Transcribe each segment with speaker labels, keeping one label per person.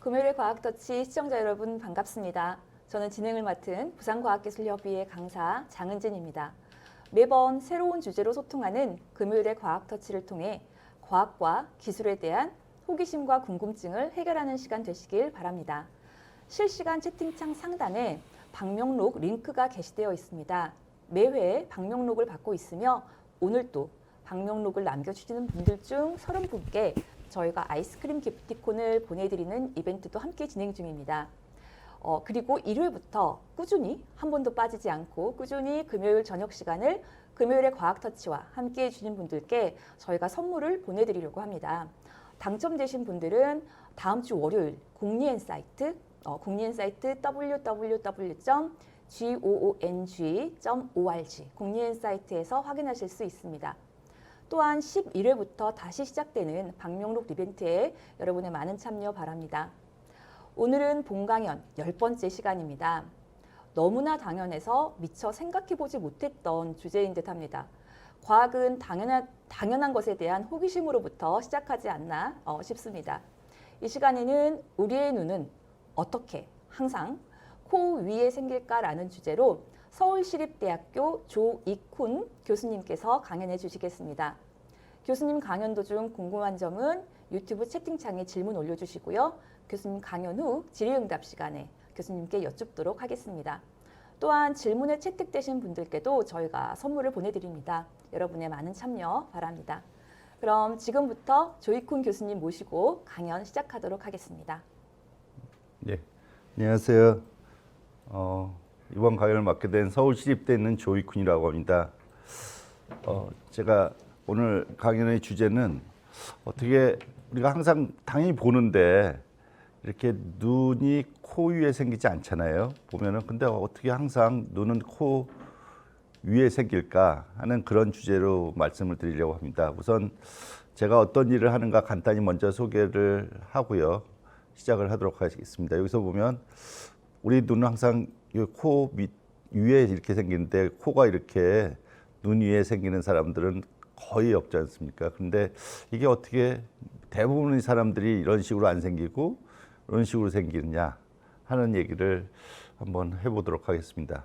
Speaker 1: 금요일의 과학터치 시청자 여러분 반갑습니다. 저는 진행을 맡은 부산과학기술협의회 강사 장은진입니다. 매번 새로운 주제로 소통하는 금요일의 과학터치를 통해 과학과 기술에 대한 호기심과 궁금증을 해결하는 시간 되시길 바랍니다. 실시간 채팅창 상단에 방명록 링크가 게시되어 있습니다. 매회 방명록을 받고 있으며 오늘도 방명록을 남겨주시는 분들 중 30분께 저희가 아이스크림 기프티콘을 보내드리는 이벤트도 함께 진행 중입니다. 그리고 일요일부터 꾸준히 한 번도 빠지지 않고 꾸준히 금요일 저녁 시간을 금요일의 과학터치와 함께 해주시는 분들께 저희가 선물을 보내드리려고 합니다. 당첨되신 분들은 다음 주 월요일 공리엔 사이트 www.goong.org 공리엔 사이트에서 확인하실 수 있습니다. 또한 11회부터 다시 시작되는 방명록 이벤트에 여러분의 많은 참여 바랍니다. 오늘은 본강연 10번째 시간입니다. 너무나 당연해서 미처 생각해보지 못했던 주제인 듯합니다. 과학은 당연한 것에 대한 호기심으로부터 시작하지 않나 싶습니다. 이 시간에는 우리의 눈은 어떻게 항상 코 위에 생길까라는 주제로 서울시립대학교 조익훈 교수님께서 강연해 주시겠습니다. 교수님 강연 도중 궁금한 점은 유튜브 채팅창에 질문 올려주시고요. 교수님 강연 후 질의응답 시간에 교수님께 여쭙도록 하겠습니다. 또한 질문에 채택되신 분들께도 저희가 선물을 보내드립니다. 여러분의 많은 참여 바랍니다. 그럼 지금부터 조익훈 교수님 모시고 강연 시작하도록 하겠습니다.
Speaker 2: 네, 안녕하세요. 이번 강연을 맡게 된 서울시립대에 있는 조익훈이라고 합니다. 제가 오늘 강연의 주제는 어떻게 우리가 항상 당연히 보는데 이렇게 눈이 코 위에 생기지 않잖아요. 보면은 근데 어떻게 항상 눈은 코 위에 생길까 하는 그런 주제로 말씀을 드리려고 합니다. 우선 제가 어떤 일을 하는가 간단히 먼저 소개를 하고요. 시작을 하도록 하겠습니다. 여기서 보면 우리 눈은 항상 코 위에 이렇게 생기는데 코가 이렇게 눈 위에 생기는 사람들은 거의 없지 않습니까? 근데 이게 어떻게 대부분의 사람들이 이런 식으로 안 생기고 이런 식으로 생기느냐 하는 얘기를 한번 해보도록 하겠습니다.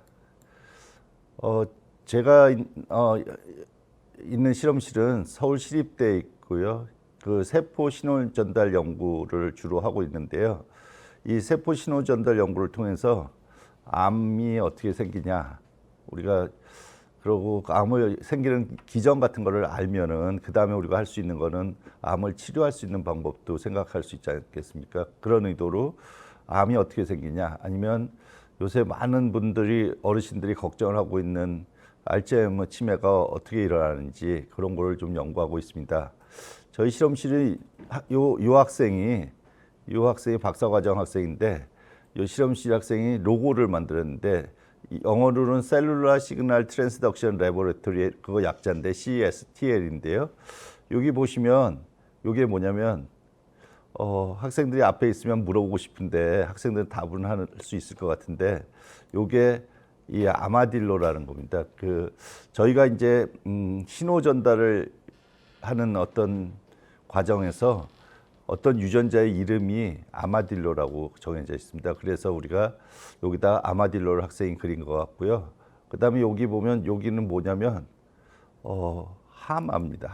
Speaker 2: 제가 있는 실험실은 서울시립대에 있고요. 그 세포 신호 전달 연구를 주로 하고 있는데요. 이 세포 신호 전달 연구를 통해서 암이 어떻게 생기냐, 우리가 그러고 암을 생기는 기전 같은 거를 알면은 그 다음에 우리가 할 수 있는 거는 암을 치료할 수 있는 방법도 생각할 수 있지 않겠습니까? 그런 의도로 암이 어떻게 생기냐, 아니면 요새 많은 분들이 어르신들이 걱정을 하고 있는 알츠하이머 치매가 어떻게 일어나는지 그런 거를 좀 연구하고 있습니다. 저희 실험실이 요 학생이 박사과정 학생인데 이 실험실 학생이 로고를 만들었는데 영어로는 셀룰라 시그널 트랜스덕션 레보레토리, 그거 약자인데 CSTL인데요. 여기 보시면 이게 뭐냐면 학생들이 앞에 있으면 물어보고 싶은데 학생들은 답은 할 수 있을 것 같은데 요게 이 아마딜로라는 겁니다. 저희가 이제 신호 전달을 하는 어떤 과정에서 어떤 유전자의 이름이 아마딜로라고 정해져 있습니다. 그래서 우리가 여기다 아마딜로를 학생이 그린 것 같고요. 그 다음에 여기 보면 여기는 뭐냐면 하마입니다.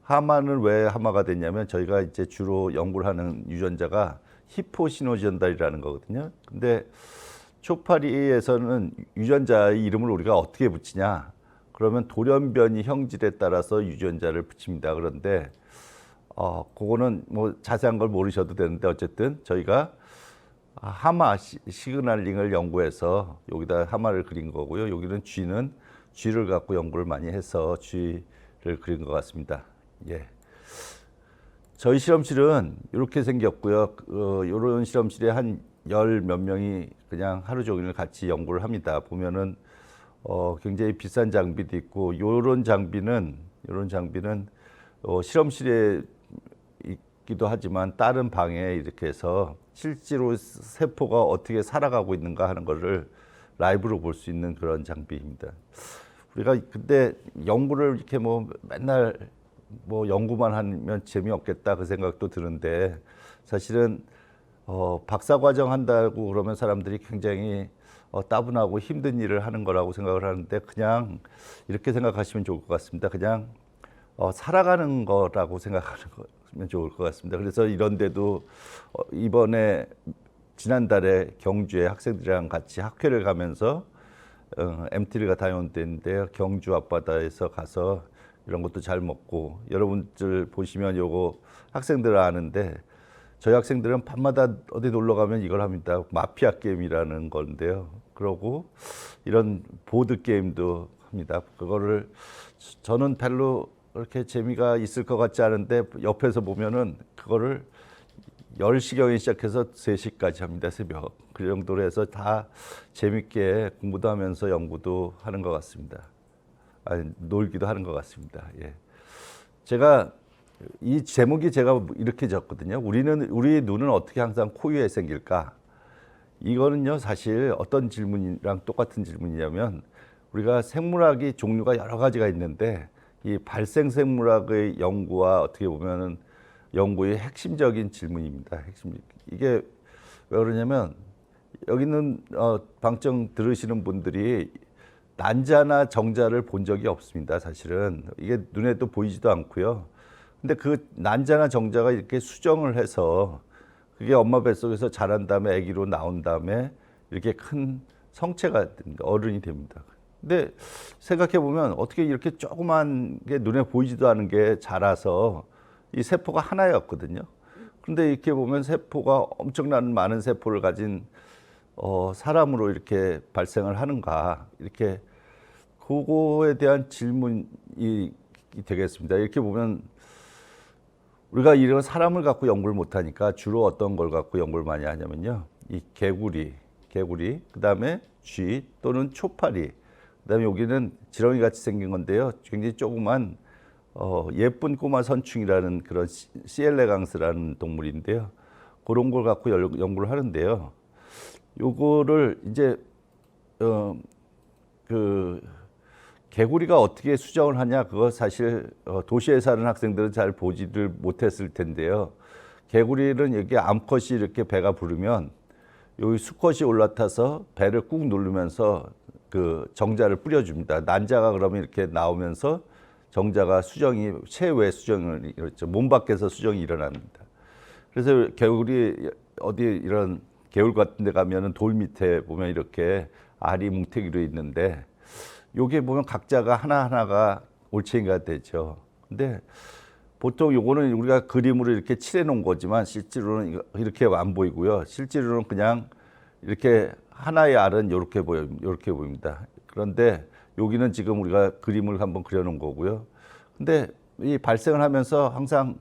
Speaker 2: 하마는 왜 하마가 됐냐면 저희가 이제 주로 연구를 하는 유전자가 히포 신호 전달이라는 거거든요. 근데 초파리에서는 유전자의 이름을 우리가 어떻게 붙이냐? 그러면 돌연변이 형질에 따라서 유전자를 붙입니다. 그런데 그거는 뭐 자세한 걸 모르셔도 되는데 어쨌든 저희가 하마 시그널링을 연구해서 여기다 하마를 그린 거고요. 여기는 쥐를 갖고 연구를 많이 해서 쥐를 그린 것 같습니다. 예. 저희 실험실은 이렇게 생겼고요. 이런 실험실에 한 열 몇 명이 그냥 하루 종일 같이 연구를 합니다. 보면은 굉장히 비싼 장비도 있고 이런 장비는 실험실에 있기도 하지만 다른 방에 이렇게 해서 실제로 세포가 어떻게 살아가고 있는가 하는 것을 라이브로 볼 수 있는 그런 장비입니다. 우리가 근데 연구를 이렇게 뭐 맨날 뭐 연구만 하면 재미없겠다 그 생각도 드는데 사실은 박사과정 한다고 그러면 사람들이 굉장히 따분하고 힘든 일을 하는 거라고 생각을 하는데 그냥 이렇게 생각하시면 좋을 것 같습니다. 그냥 살아가는 거라고 생각하면 좋을 것 같습니다. 그래서 이런데도 이번에 지난달에 경주에 학생들이랑 같이 학회를 가면서 MT를 다녀온 때인데요. 경주 앞바다에서 가서 이런 것도 잘 먹고 여러분들 보시면 요거 학생들 아는데 저희 학생들은 밤마다 어디 놀러 가면 이걸 합니다. 마피아 게임이라는 건데요. 그러고 이런 보드 게임도 합니다. 그거를 저는 별로 그렇게 재미가 있을 것 같지 않은데 옆에서 보면은 그거를 10시경에 시작해서 3시까지 합니다. 새벽. 그 정도로 해서 다 재밌게 공부도 하면서 연구도 하는 것 같습니다. 아니, 놀기도 하는 것 같습니다. 예. 제가 이 제목이 제가 이렇게 적거든요. 우리 눈은 어떻게 항상 코 위에 생길까? 이거는요, 사실 어떤 질문이랑 똑같은 질문이냐면 우리가 생물학이 종류가 여러 가지가 있는데 이 발생 생물학의 연구와 어떻게 보면은 연구의 핵심적인 질문입니다. 이게 왜 그러냐면 여기 있는 방청 들으시는 분들이 난자나 정자를 본 적이 없습니다. 사실은 이게 눈에도 보이지도 않고요. 근데 그 난자나 정자가 이렇게 수정을 해서 그게 엄마 뱃속에서 자란 다음에 아기로 나온 다음에 이렇게 큰 성체가 됩니다. 어른이 됩니다. 근데 생각해 보면 어떻게 이렇게 조그만 게 눈에 보이지도 않은 게 자라서 이 세포가 하나였거든요. 그런데 이렇게 보면 세포가 엄청난 많은 세포를 가진 사람으로 이렇게 발생을 하는가, 이렇게 그거에 대한 질문이 되겠습니다. 이렇게 보면 우리가 이런 사람을 갖고 연구를 못하니까 주로 어떤 걸 갖고 연구를 많이 하냐면요, 이 개구리, 그다음에 쥐 또는 초파리, 그다음에 여기는 지렁이 같이 생긴 건데요, 굉장히 조그만 예쁜 꼬마 선충이라는 그런 시엘레강스라는 동물인데요, 그런 걸 갖고 연구를 하는데요. 요거를 이제 그 개구리가 어떻게 수정을 하냐, 그거 사실 도시에 사는 학생들은 잘 보지를 못했을 텐데요. 개구리는 여기 암컷이 이렇게 배가 부르면 여기 수컷이 올라타서 배를 꾹 누르면서 그 정자를 뿌려줍니다. 난자가 그러면 이렇게 나오면서 정자가 수정이 체외 수정을 이렇죠. 몸 밖에서 수정이 일어납니다. 그래서 개구리 어디 이런 개울 같은 데 가면은 돌 밑에 보면 이렇게 알이 뭉태기로 있는데 요게 보면 각자가 하나하나가 올챙이가 되죠. 근데 보통 요거는 우리가 그림으로 이렇게 칠해 놓은 거지만 실제로는 이렇게 안 보이고요. 실제로는 그냥 이렇게 하나의 알은 이렇게 보입니다. 그런데 여기는 지금 우리가 그림을 한번 그려 놓은 거고요. 근데 이 발생을 하면서 항상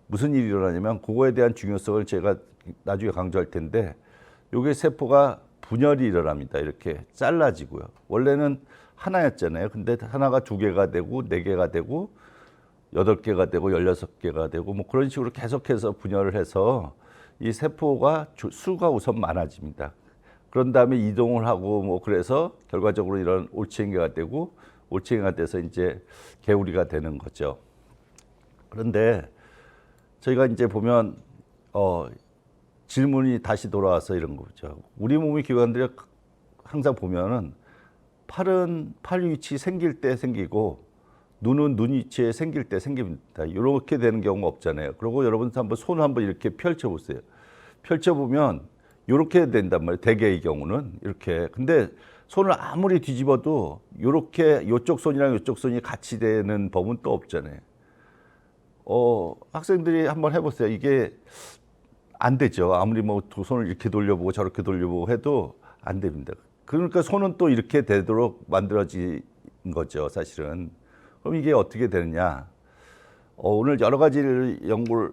Speaker 2: 무슨 일이 일어나냐면 그거에 대한 중요성을 제가 나중에 강조할 텐데 요게 세포가 분열이 일어납니다. 이렇게 잘라지고요. 원래는 하나였잖아요. 근데 하나가 2개가 되고 4개가 되고 8개가 되고 16개가 되고 뭐 그런 식으로 계속해서 분열을 해서 이 세포가 수가 우선 많아집니다. 그런 다음에 이동을 하고 뭐 그래서 결과적으로 이런 올챙이가 되고 올챙이가 돼서 이제 개구리가 되는 거죠. 그런데 저희가 이제 보면 질문이 다시 돌아와서 이런 거죠. 우리 몸의 기관들이 항상 보면은 팔은 팔 위치 생길 때 생기고 눈은 눈 위치에 생길 때 생깁니다. 이렇게 되는 경우가 없잖아요. 그리고 여러분 한번 손 한번 이렇게 펼쳐 보세요. 펼쳐 보면 이렇게 된단 말이에요. 대개의 경우는 이렇게. 근데 손을 아무리 뒤집어도 이렇게 이쪽 손이랑 이쪽 손이 같이 되는 법은 또 없잖아요. 학생들이 한번 해보세요. 이게 안 되죠. 아무리 뭐 두 손을 이렇게 돌려보고 저렇게 돌려보고 해도 안 됩니다. 그러니까 손은 또 이렇게 되도록 만들어진 거죠, 사실은. 그럼 이게 어떻게 되느냐? 오늘 여러 가지를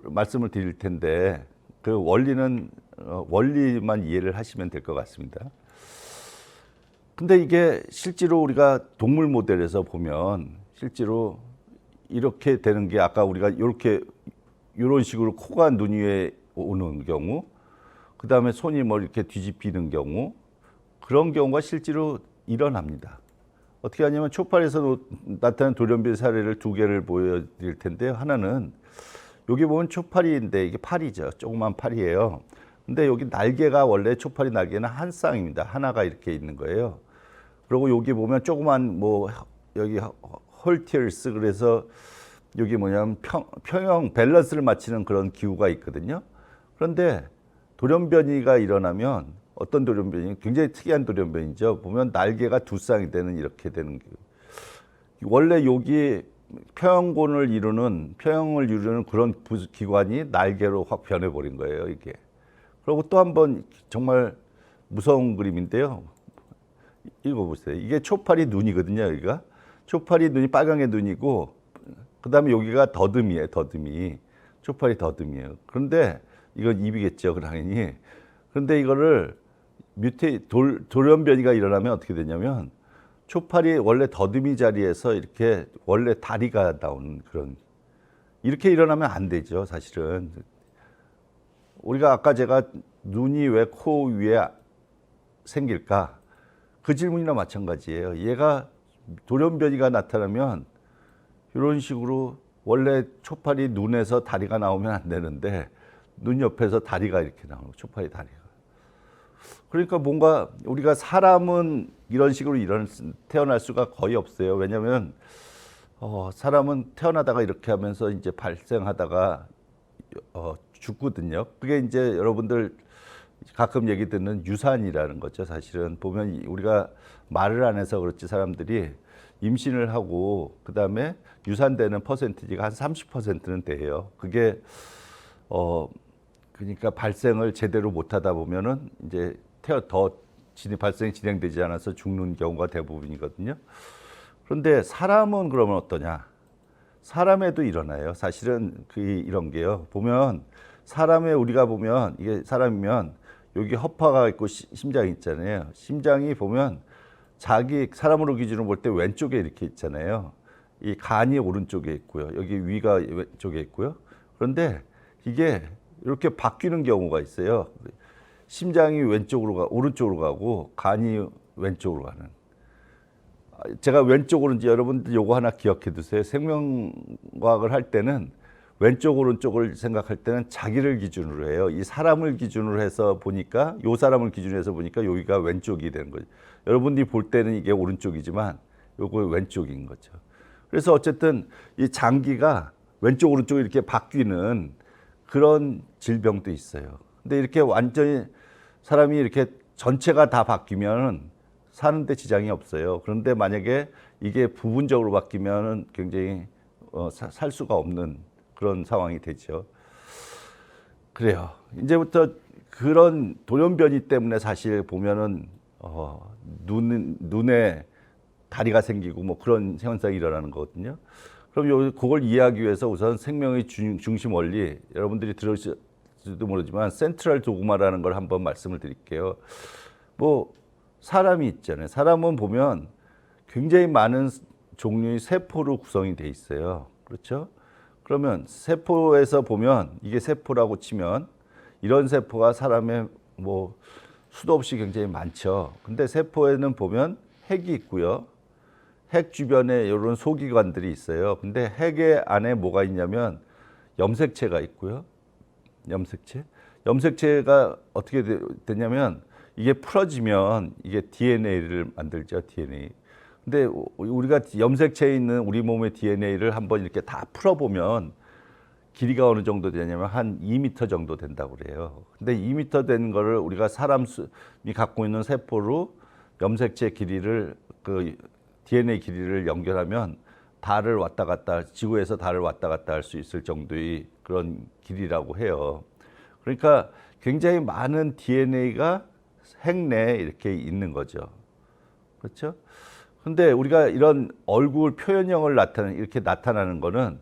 Speaker 2: 말씀을 드릴 텐데 그 원리는 원리만 이해를 하시면 될 것 같습니다. 근데 이게 실제로 우리가 동물 모델에서 보면 실제로 이렇게 되는 게 아까 우리가 이런 식으로 코가 눈 위에 오는 경우, 그 다음에 손이 뭐 이렇게 뒤집히는 경우, 그런 경우가 실제로 일어납니다. 어떻게 하냐면 초파리에서 나타난 돌연변이 사례를 2개를 보여드릴 텐데요. 하나는 여기 보면 초파리인데 이게 파리죠. 조그만 파리예요. 근데 여기 날개가 원래 초파리 날개는 한 쌍입니다. 하나가 이렇게 있는 거예요. 그리고 여기 보면 조그만 뭐 여기 헐티얼스 그래서 여기 뭐냐면 평형 밸런스를 맞추는 그런 기구가 있거든요. 그런데 돌연변이가 일어나면 어떤 돌연변이 굉장히 특이한 돌연변이죠. 보면 날개가 두 쌍이 되는 이렇게 되는 기구. 원래 여기 평형을 이루는 그런 기관이 날개로 확 변해버린 거예요, 이게. 그리고 또 한 번 정말 무서운 그림인데요. 이거 보세요. 이게 초파리 눈이거든요, 여기가. 초파리 눈이 빨강의 눈이고, 그 다음에 여기가 더듬이에요, 더듬이. 초파리 더듬이에요. 그런데 이건 입이겠죠, 당연히. 그런데 이거를 돌연변이가 일어나면 어떻게 되냐면, 초파리 원래 더듬이 자리에서 이렇게 원래 다리가 나오는 그런, 이렇게 일어나면 안 되죠, 사실은. 우리가 아까 제가 눈이 왜 코 위에 생길까? 그 질문이나 마찬가지예요. 얘가 돌연변이가 나타나면 이런 식으로 원래 초파리 눈에서 다리가 나오면 안 되는데 눈 옆에서 다리가 이렇게 나오는 초파리 다리가. 그러니까 뭔가 우리가 사람은 이런 식으로 태어날 수가 거의 없어요. 왜냐하면 사람은 태어나다가 이렇게 하면서 이제 발생하다가 죽거든요. 그게 이제 여러분들 가끔 얘기 듣는 유산이라는 거죠. 사실은 보면 우리가 말을 안 해서 그렇지 사람들이 임신을 하고 그다음에 유산되는 퍼센티지가 한 30%는 돼요. 그게 그러니까 발생을 제대로 못하다 보면은 이제 발생이 진행되지 않아서 죽는 경우가 대부분이거든요. 그런데 사람은 그러면 어떠냐? 사람에도 일어나요. 사실은 이런 게요. 보면 우리가 보면 이게 사람이면 여기 허파가 있고 심장이 있잖아요. 심장이 보면 사람으로 기준으로 볼 때 왼쪽에 이렇게 있잖아요. 이 간이 오른쪽에 있고요. 여기 위가 왼쪽에 있고요. 그런데 이게 이렇게 바뀌는 경우가 있어요. 심장이 오른쪽으로 가고 간이 왼쪽으로 가는. 제가 왼쪽으로인지 여러분들 요거 하나 기억해 두세요. 생명과학을 할 때는 왼쪽 오른쪽을 생각할 때는 자기를 기준으로 해요. 이 사람을 기준으로 해서 보니까 요 사람을 기준으로 해서 보니까 여기가 왼쪽이 되는 거죠. 여러분들이 볼 때는 이게 오른쪽이지만 요거 왼쪽인 거죠. 그래서 어쨌든 이 장기가 왼쪽 오른쪽 이렇게 바뀌는 그런 질병도 있어요. 근데 이렇게 완전히 사람이 이렇게 전체가 다 바뀌면 사는데 지장이 없어요. 그런데 만약에 이게 부분적으로 바뀌면 굉장히 살 수가 없는 그런 상황이 되죠. 그래요. 이제부터 그런 돌연변이 때문에 사실 보면은 눈에 다리가 생기고 뭐 그런 현상이 일어나는 거거든요. 그럼 그걸 이해하기 위해서 우선 생명의 중심 원리, 여러분들이 들으실지도 모르지만 센트럴 도그마라는 걸 한번 말씀을 드릴게요. 뭐 사람이 있잖아요. 사람은 보면 굉장히 많은 종류의 세포로 구성이 돼 있어요. 그렇죠? 그러면 세포에서 보면 이게 세포라고 치면 이런 세포가 사람의 뭐 수도 없이 굉장히 많죠. 근데 세포에는 보면 핵이 있고요. 핵 주변에 이런 소기관들이 있어요. 근데 핵의 안에 뭐가 있냐면 염색체가 있고요. 염색체가 어떻게 되냐면 이게 풀어지면 이게 DNA를 만들죠. DNA. 근데 우리가 염색체에 있는 우리 몸의 DNA를 한번 이렇게 다 풀어보면 길이가 어느 정도 되냐면 한 2m 정도 된다고 그래요. 근데 2m 된 거를 우리가 사람이 갖고 있는 세포로 염색체 길이를 DNA 길이를 연결하면 달을 왔다 갔다 지구에서 달을 왔다 갔다 할 수 있을 정도의 그런 길이라고 해요. 그러니까 굉장히 많은 DNA가 핵 내에 이렇게 있는 거죠. 그렇죠? 근데 우리가 이런 얼굴 표현형을 이렇게 나타나는 거는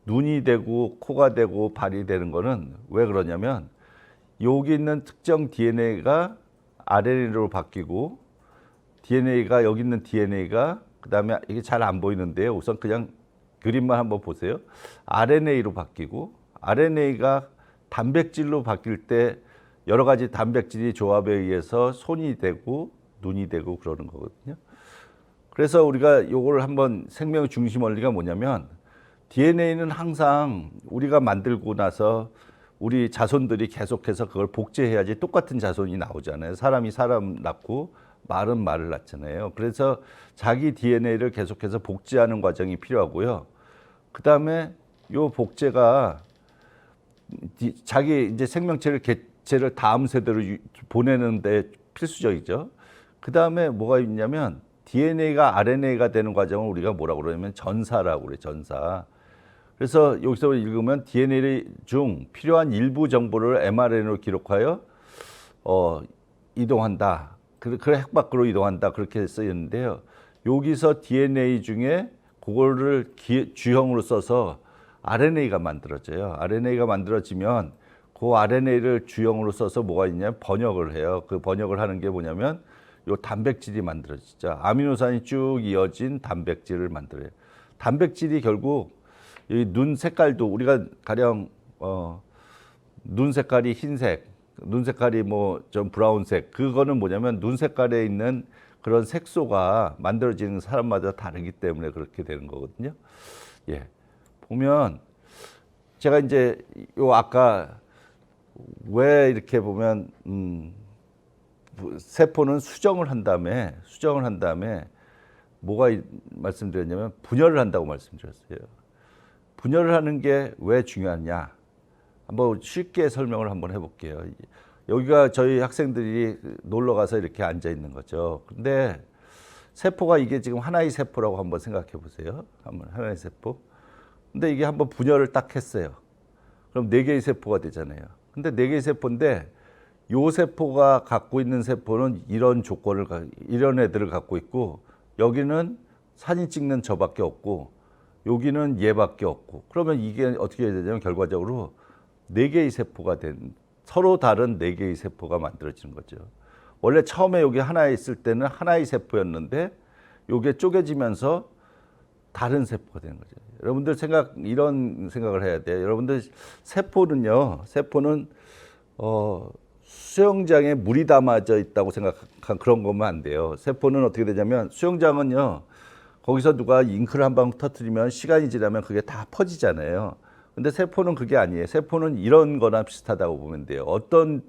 Speaker 2: 눈이 되고 코가 되고 발이 되는 거는 왜 그러냐면 여기 있는 특정 DNA가 RNA로 바뀌고 DNA가 여기 있는 DNA가 그다음에 이게 잘 안 보이는데요. 우선 그냥 그림만 한번 보세요. RNA로 바뀌고 RNA가 단백질로 바뀔 때 여러 가지 단백질이 조합에 의해서 손이 되고 눈이 되고 그러는 거거든요. 그래서 우리가 요걸 한번 생명의 중심 원리가 뭐냐면 DNA는 항상 우리가 만들고 나서 우리 자손들이 계속해서 그걸 복제해야지 똑같은 자손이 나오잖아요. 사람이 사람 낳고 말은 말을 낳잖아요. 그래서 자기 DNA를 계속해서 복제하는 과정이 필요하고요. 그 다음에 요 복제가 자기 이제 생명체를 개체를 다음 세대로 보내는데 필수적이죠. 그 다음에 뭐가 있냐면 DNA가 RNA가 되는 과정을 우리가 뭐라고 그러냐면 전사라고 그래, 전사. 그래서 여기서 읽으면 DNA 중 필요한 일부 정보를 mRNA로 기록하여 이동한다. 그 핵 밖으로 이동한다. 그렇게 쓰였는데요. 여기서 DNA 중에 그거를 주형으로 써서 RNA가 만들어져요. RNA가 만들어지면 그 RNA를 주형으로 써서 뭐가 있냐면 번역을 해요. 그 번역을 하는 게 뭐냐면 요 단백질이 만들어지죠. 아미노산이 쭉 이어진 단백질을 만들어요. 단백질이 결국 이 눈 색깔도 우리가 가령 눈 색깔이 흰색, 눈 색깔이 뭐 좀 브라운색, 그거는 뭐냐면 눈 색깔에 있는 그런 색소가 만들어지는 사람마다 다르기 때문에 그렇게 되는 거거든요. 예. 보면 제가 이제 요 아까 왜 이렇게 보면 세포는 수정을 한 다음에 뭐가 말씀드렸냐면 분열을 한다고 말씀드렸어요. 분열을 하는 게 왜 중요하냐? 한번 쉽게 설명을 한번 해볼게요. 여기가 저희 학생들이 놀러 가서 이렇게 앉아 있는 거죠. 근데 세포가 이게 지금 하나의 세포라고 한번 생각해 보세요. 한번 하나의 세포. 근데 이게 한번 분열을 딱 했어요. 그럼 4개의 세포가 되잖아요. 근데 4개의 세포인데 요 세포가 갖고 있는 세포는 이런 조건을, 이런 애들을 갖고 있고 여기는 사진 찍는 저밖에 없고 여기는 얘밖에 없고 그러면 이게 어떻게 해야 되냐면 결과적으로 4개의 세포가 된 서로 다른 4개의 세포가 만들어지는 거죠. 원래 처음에 여기 하나에 있을 때는 하나의 세포였는데 요게 쪼개지면서 다른 세포가 되는 거죠. 여러분들 이런 생각을 해야 돼요. 여러분들 세포는 수영장에 물이 담아져 있다고 생각한 그런 것만 안 돼요. 세포는 어떻게 되냐면 수영장은요. 거기서 누가 잉크를 한 방 터뜨리면 시간이 지나면 그게 다 퍼지잖아요. 근데 세포는 그게 아니에요. 세포는 이런 거나 비슷하다고 보면 돼요. 어떤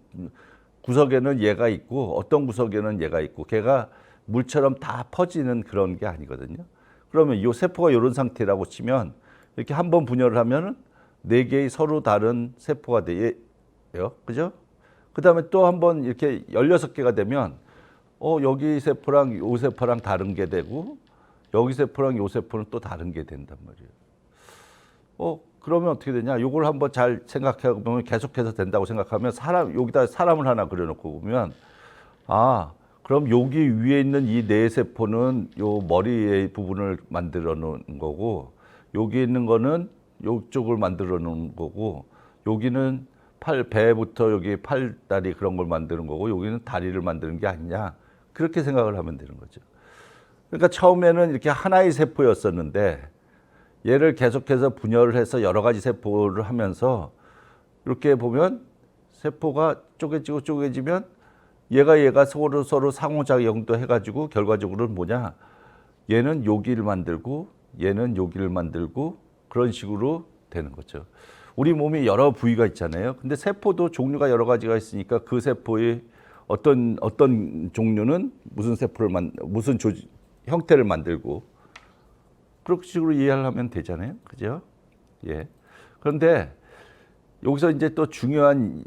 Speaker 2: 구석에는 얘가 있고 어떤 구석에는 얘가 있고 걔가 물처럼 다 퍼지는 그런 게 아니거든요. 그러면 이 세포가 이런 상태라고 치면 이렇게 한번 분열을 하면 4개의 서로 다른 세포가 돼요. 그죠? 그 다음에 또 한번 이렇게 16개가 되면 여기 세포랑 요 세포랑 다른 게 되고 여기 세포랑 요 세포는 또 다른 게 된단 말이에요. 그러면 어떻게 되냐? 요걸 한번 잘 생각해 보면 계속해서 된다고 생각하면 여기다 사람을 하나 그려놓고 보면 그럼 여기 위에 있는 이 4세포는 요 머리의 부분을 만들어 놓은 거고 여기 있는 거는 요쪽을 만들어 놓은 거고 여기는 배부터 여기 팔다리 그런 걸 만드는 거고 여기는 다리를 만드는 게 아니냐. 그렇게 생각을 하면 되는 거죠. 그러니까 처음에는 이렇게 하나의 세포였었는데 얘를 계속해서 분열을 해서 여러 가지 세포를 하면서 이렇게 보면 세포가 쪼개지면 얘가 서로 상호작용도 해가지고 결과적으로는 뭐냐? 얘는 여기를 만들고 얘는 여기를 만들고 그런 식으로 되는 거죠. 우리 몸이 여러 부위가 있잖아요. 근데 세포도 종류가 여러 가지가 있으니까 그 세포의 어떤 종류는 무슨 무슨 형태를 만들고 그런 식으로 이해를 하면 되잖아요. 그죠? 예. 그런데 여기서 이제 또 중요한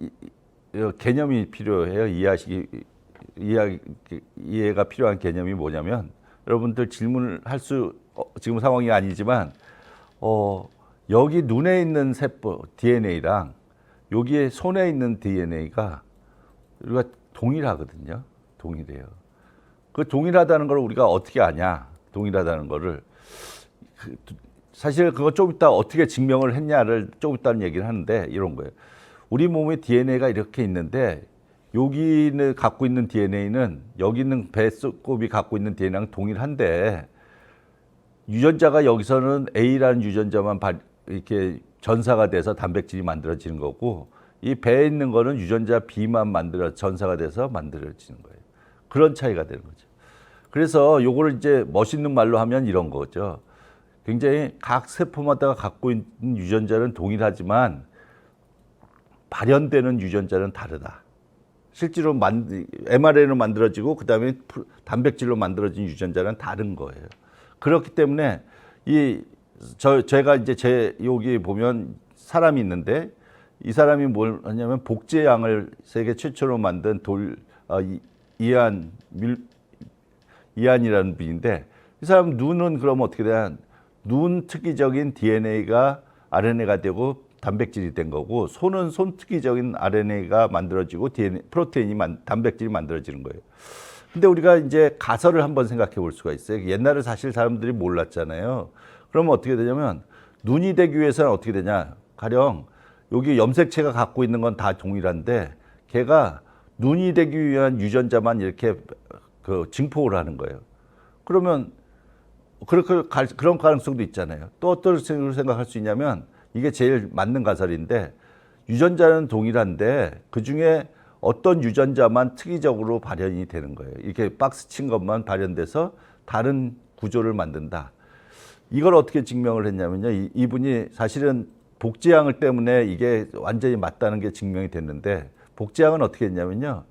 Speaker 2: 개념이 필요해요. 이해가 필요한 개념이 뭐냐면 여러분들 질문을 지금 상황이 아니지만 여기 눈에 있는 세포 DNA랑 여기에 손에 있는 DNA가 우리가 동일하거든요. 동일해요. 그 동일하다는 걸 우리가 어떻게 아냐? 동일하다는 거를 사실 그거 좀 이따 어떻게 증명을 했냐를 좀 이따는 얘기를 하는데 이런 거예요. 우리 몸에 DNA가 이렇게 있는데 여기는 갖고 있는 DNA는 여기 있는 배꼽이 갖고 있는 DNA랑 동일한데 유전자가 여기서는 A라는 유전자만 이렇게 전사가 돼서 단백질이 만들어지는 거고 이 배에 있는 거는 유전자 B만 전사가 돼서 만들어지는 거예요. 그런 차이가 되는 거죠. 그래서 요거를 이제 멋있는 말로 하면 이런 거죠. 굉장히 각 세포마다 갖고 있는 유전자는 동일하지만 발현되는 유전자는 다르다. 실제로 mRNA로 만들어지고 그다음에 단백질로 만들어진 유전자는 다른 거예요. 그렇기 때문에 제가 이제 여기 보면 사람이 있는데 이 사람이 뭘 하냐면 복제양을 세계 최초로 만든 이안이라는 분인데 이 사람 눈은 그러면 어떻게 되냐? 눈 특이적인 DNA가 RNA가 되고 단백질이 된 거고 손은 손 특이적인 RNA가 만들어지고 단백질이 만들어지는 거예요. 근데 우리가 이제 가설을 한번 생각해 볼 수가 있어요. 옛날에 사실 사람들이 몰랐잖아요. 그러면 어떻게 되냐면 눈이 되기 위해서는 어떻게 되냐? 가령 여기 염색체가 갖고 있는 건 다 동일한데 걔가 눈이 되기 위한 유전자만 이렇게 증폭을 하는 거예요. 그러면 그런 가능성도 있잖아요. 또 어떤 식으로 생각할 수 있냐면 이게 제일 맞는 가설인데 유전자는 동일한데 그중에 어떤 유전자만 특이적으로 발현이 되는 거예요. 이렇게 박스 친 것만 발현돼서 다른 구조를 만든다. 이걸 어떻게 증명을 했냐면요. 이분이 사실은 복제양을 때문에 이게 완전히 맞다는 게 증명이 됐는데 복제양은 어떻게 했냐면요.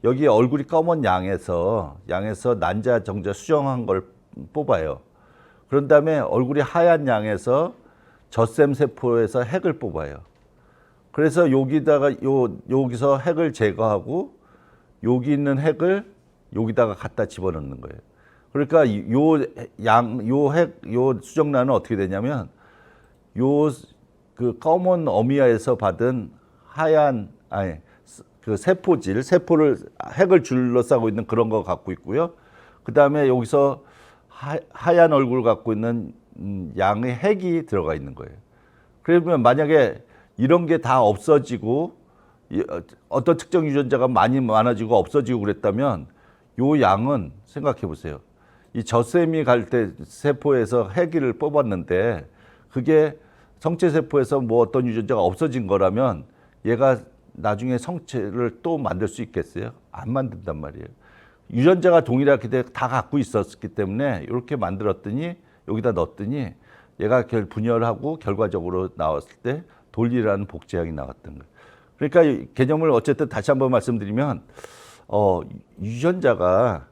Speaker 2: 여기 얼굴이 검은 양에서 난자, 정자 수정한 걸 뽑아요. 그런 다음에 얼굴이 하얀 양에서 젖샘 세포에서 핵을 뽑아요. 그래서 여기서 핵을 제거하고 여기 있는 핵을 여기다가 갖다 집어넣는 거예요. 그러니까 요 수정란은 어떻게 되냐면 그 검은 어미아에서 받은 세포를 핵을 둘러싸고 있는 그런 거 갖고 있고요. 그 다음에 여기서 하얀 얼굴 갖고 있는 양의 핵이 들어가 있는 거예요. 그러면 만약에 이런 게 다 없어지고 어떤 특정 유전자가 많아지고 없어지고 그랬다면 요 양은 생각해 보세요. 이 젖샘이 갈 때 세포에서 핵을 뽑았는데 그게 성체 세포에서 뭐 어떤 유전자가 없어진 거라면 얘가 나중에 성체를 또 만들 수 있겠어요? 안 만든단 말이에요. 유전자가 동일하게 다 갖고 있었기 때문에 이렇게 만들었더니 여기다 넣었더니 얘가 분열하고 결과적으로 나왔을 때 돌리라는 복제양이 나왔던 거예요. 그러니까 개념을 어쨌든 다시 한번 말씀드리면 유전자가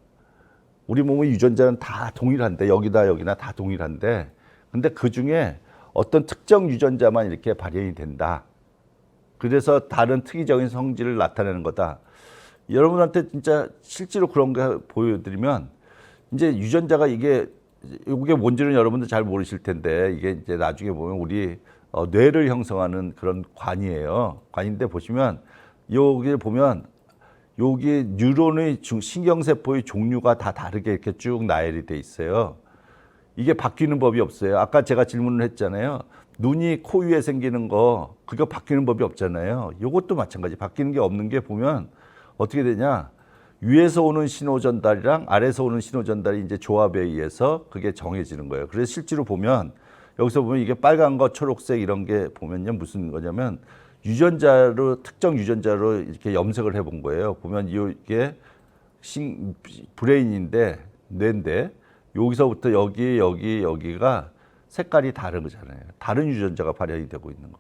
Speaker 2: 우리 몸의 유전자는 다 동일한데 여기나 다 동일한데 근데 그중에 어떤 특정 유전자만 이렇게 발현이 된다. 그래서 다른 특이적인 성질을 나타내는 거다. 여러분한테 진짜 실제로 그런 거 보여드리면 이제 유전자가 이게 뭔지는 여러분들 잘 모르실 텐데 이게 이제 나중에 보면 우리 뇌를 형성하는 그런 관이에요. 관인데 보시면 여기 보면 여기 뉴런의 신경세포의 종류가 다 다르게 이렇게 쭉 나열이 돼 있어요. 이게 바뀌는 법이 없어요. 아까 제가 질문을 했잖아요. 눈이 코 위에 생기는 거 그거 바뀌는 법이 없잖아요. 이것도 마찬가지. 바뀌는 게 없는 게 보면 어떻게 되냐? 위에서 오는 신호 전달이랑 아래에서 오는 신호 전달이 이제 조합에 의해서 그게 정해지는 거예요. 그래서 실제로 보면 여기서 보면 이게 빨간 거, 초록색 이런 게 보면요 무슨 거냐면 특정 유전자로 이렇게 염색을 해본 거예요. 보면 이게 브레인인데 뇌인데 여기서부터 여기가 색깔이 다른 거잖아요. 다른 유전자가 발현이 되고 있는 거.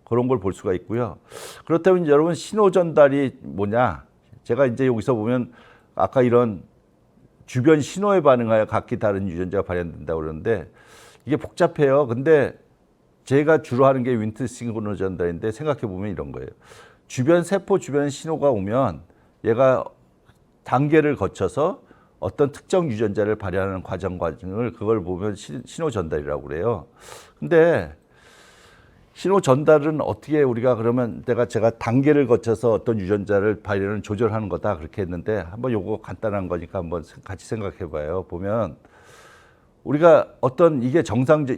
Speaker 2: 그런 걸 볼 수가 있고요. 그렇다면 여러분 신호 전달이 뭐냐? 제가 이제 여기서 보면 아까 이런 주변 신호에 반응하여 각기 다른 유전자가 발현된다고 그러는데 이게 복잡해요. 근데 제가 주로 하는 게 윈트 싱크로 전달인데 생각해 보면 이런 거예요. 세포 주변 신호가 오면 얘가 단계를 거쳐서 어떤 특정 유전자를 발현하는 과정을 그걸 보면 신호 전달이라고 그래요. 근데 신호 전달은 어떻게 우리가 그러면 제가 단계를 거쳐서 어떤 유전자를 발현을 조절하는 거다 그렇게 했는데 한번 요거 간단한 거니까 한번 같이 생각해 봐요. 보면 우리가 이게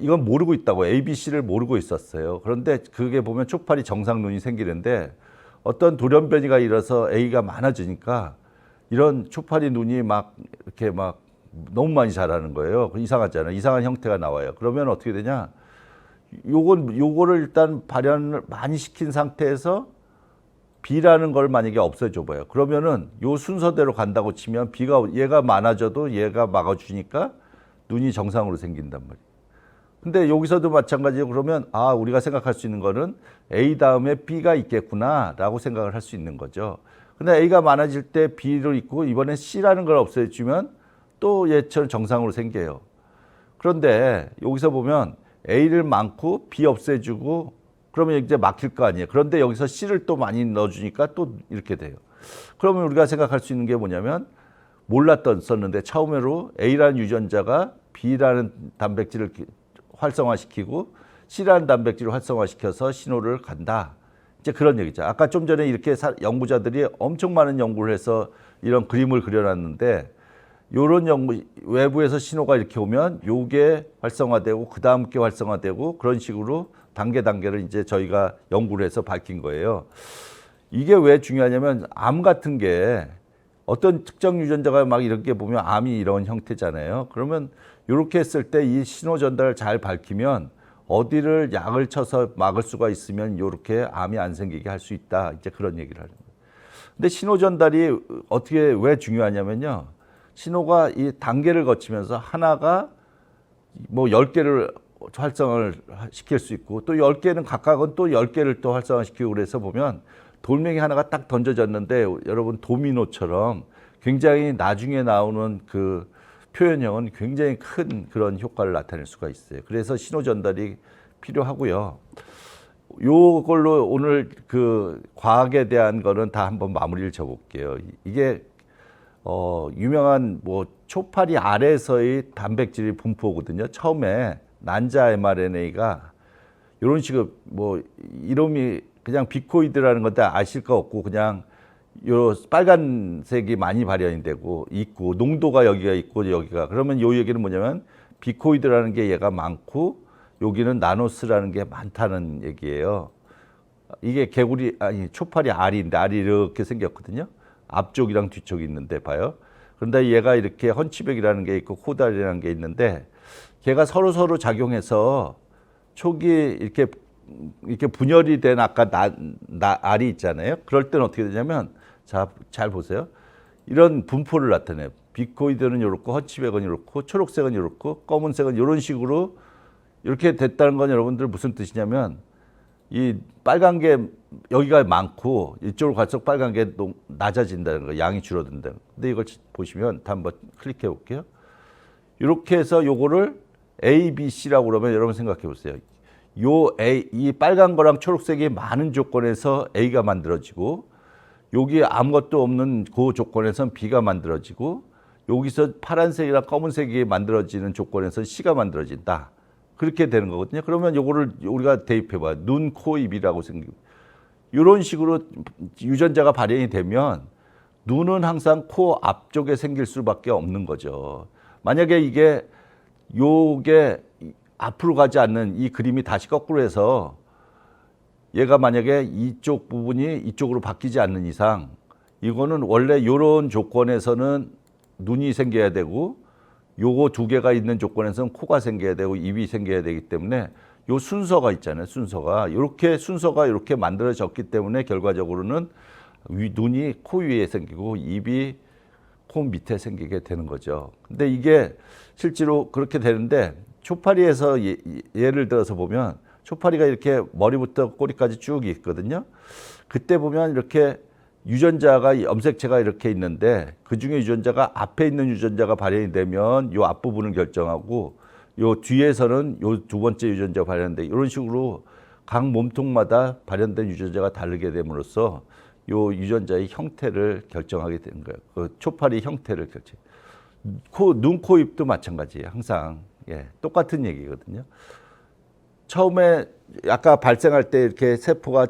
Speaker 2: 이건 모르고 있다고 ABC를 모르고 있었어요. 그런데 그게 보면 초파리 정상 눈이 생기는데 어떤 돌연변이가 일어서 A가 많아지니까 이런 초파리 눈이 이렇게 너무 많이 자라는 거예요. 이상하잖아요. 이상한 형태가 나와요. 그러면 어떻게 되냐? 요거를 일단 발현을 많이 시킨 상태에서 B라는 걸 만약에 없애줘 봐요. 그러면은 요 순서대로 간다고 치면 얘가 많아져도 얘가 막아주니까 눈이 정상으로 생긴단 말이에요. 근데 여기서도 마찬가지로 그러면 우리가 생각할 수 있는 거는 A 다음에 B가 있겠구나라고 생각을 할 수 있는 거죠. 근데 A가 많아질 때 B로 있고 이번에 C라는 걸 없애주면 또 얘처럼 정상으로 생겨요. 그런데 여기서 보면 A를 많고 B 없애주고 그러면 이제 막힐 거 아니에요. 그런데 여기서 C를 또 많이 넣어주니까 또 이렇게 돼요. 그러면 우리가 생각할 수 있는 게 뭐냐면 몰랐었는데 처음으로 A라는 유전자가 B라는 단백질을 활성화시키고 C라는 단백질을 활성화시켜서 신호를 간다. 이제 그런 얘기죠. 아까 좀 전에 이렇게 연구자들이 엄청 많은 연구를 해서 이런 그림을 그려놨는데 요런 연구 외부에서 신호가 이렇게 오면 요게 활성화되고 그 다음 게 활성화되고 그런 식으로 단계를 이제 저희가 연구를 해서 밝힌 거예요. 이게 왜 중요하냐면 암 같은 게 어떤 특정 유전자가 막 이렇게 보면 암이 이런 형태잖아요. 그러면 이렇게 했을 때 이 신호 전달을 잘 밝히면 어디를 약을 쳐서 막을 수가 있으면 이렇게 암이 안 생기게 할 수 있다. 이제 그런 얘기를 하는 거예요. 근데 신호 전달이 어떻게 왜 중요하냐면요. 신호가 이 단계를 거치면서 하나가 뭐 10개를 활성화를 시킬 수 있고 또 10개는 각각은 또 10개를 또 활성화시키고 그래서 보면 돌멩이 하나가 딱 던져졌는데 여러분 도미노처럼 굉장히 나중에 나오는 그 표현형은 굉장히 큰 그런 효과를 나타낼 수가 있어요. 그래서 신호 전달이 필요하고요. 요걸로 오늘 그 과학에 대한 거는 다 한번 마무리를 져볼게요. 이게 유명한 뭐 초파리 알에서의 단백질이 분포거든요. 처음에 난자 mRNA가 이런 식으로 뭐 이름이 그냥 비코이드라는 건데 아실 거 없고 그냥 요 빨간색이 많이 발현이 되고 있고 농도가 여기가 있고 여기가 그러면 요 얘기는 뭐냐면 비코이드라는 게 얘가 많고 여기는 나노스라는 게 많다는 얘기예요. 이게 개구리 아니 초파리 알인데 알이 이렇게 생겼거든요. 앞쪽이랑 뒤쪽이 있는데 봐요. 그런데 얘가 이렇게 헌치백이라는 게 있고 코달이라는 게 있는데 걔가 서로 작용해서 초기 이렇게 분열이 된 아까 알이 있잖아요. 그럴 때는 어떻게 되냐면 자, 잘 보세요. 이런 분포를 나타내요. 비코이드는 이렇고 헌치백은 이렇고 초록색은 이렇고 검은색은 이런 식으로 이렇게 됐다는 건 여러분들 무슨 뜻이냐면 이 빨간 게 여기가 많고 이쪽으로 갈수록 빨간 게 낮아진다는 거, 양이 줄어든다는 거. 근데 이걸 보시면 한번 클릭해 볼게요. 이렇게 해서 요거를 A, B, C라고 그러면 여러분 생각해 보세요. 이 빨간 거랑 초록색이 많은 조건에서 A가 만들어지고 여기 아무것도 없는 그 조건에서는 B가 만들어지고 여기서 파란색이랑 검은색이 만들어지는 조건에서 C가 만들어진다. 그렇게 되는 거거든요. 그러면 요거를 우리가 대입해 봐요. 눈, 코, 입이라고 생기고 이런 식으로 유전자가 발현이 되면 눈은 항상 코 앞쪽에 생길 수밖에 없는 거죠. 만약에 요게 앞으로 가지 않는 이 그림이 다시 거꾸로 해서 얘가 만약에 이쪽 부분이 이쪽으로 바뀌지 않는 이상 이거는 원래 요런 조건에서는 눈이 생겨야 되고 요거 두 개가 있는 조건에서는 코가 생겨야 되고 입이 생겨야 되기 때문에 요 순서가 있잖아요. 순서가 이렇게 만들어졌기 때문에 결과적으로는 눈이 코 위에 생기고 입이 코 밑에 생기게 되는 거죠. 근데 이게 실제로 그렇게 되는데 초파리에서 예를 들어서 보면 초파리가 이렇게 머리부터 꼬리까지 쭉 있거든요. 그때 보면 이렇게 유전자가 염색체가 이렇게 있는데 그중에 유전자가 앞에 있는 유전자가 발현이 되면 요 앞부분을 결정하고 요 뒤에서는 요 두 번째 유전자가 발현돼 이런 식으로 각 몸통마다 발현된 유전자가 다르게 됨으로써 요 유전자의 형태를 결정하게 되는 거예요. 그 초파리 형태를 결정. 눈, 코, 입도 마찬가지예요. 항상 똑같은 얘기거든요. 처음에 아까 발생할 때 이렇게 세포가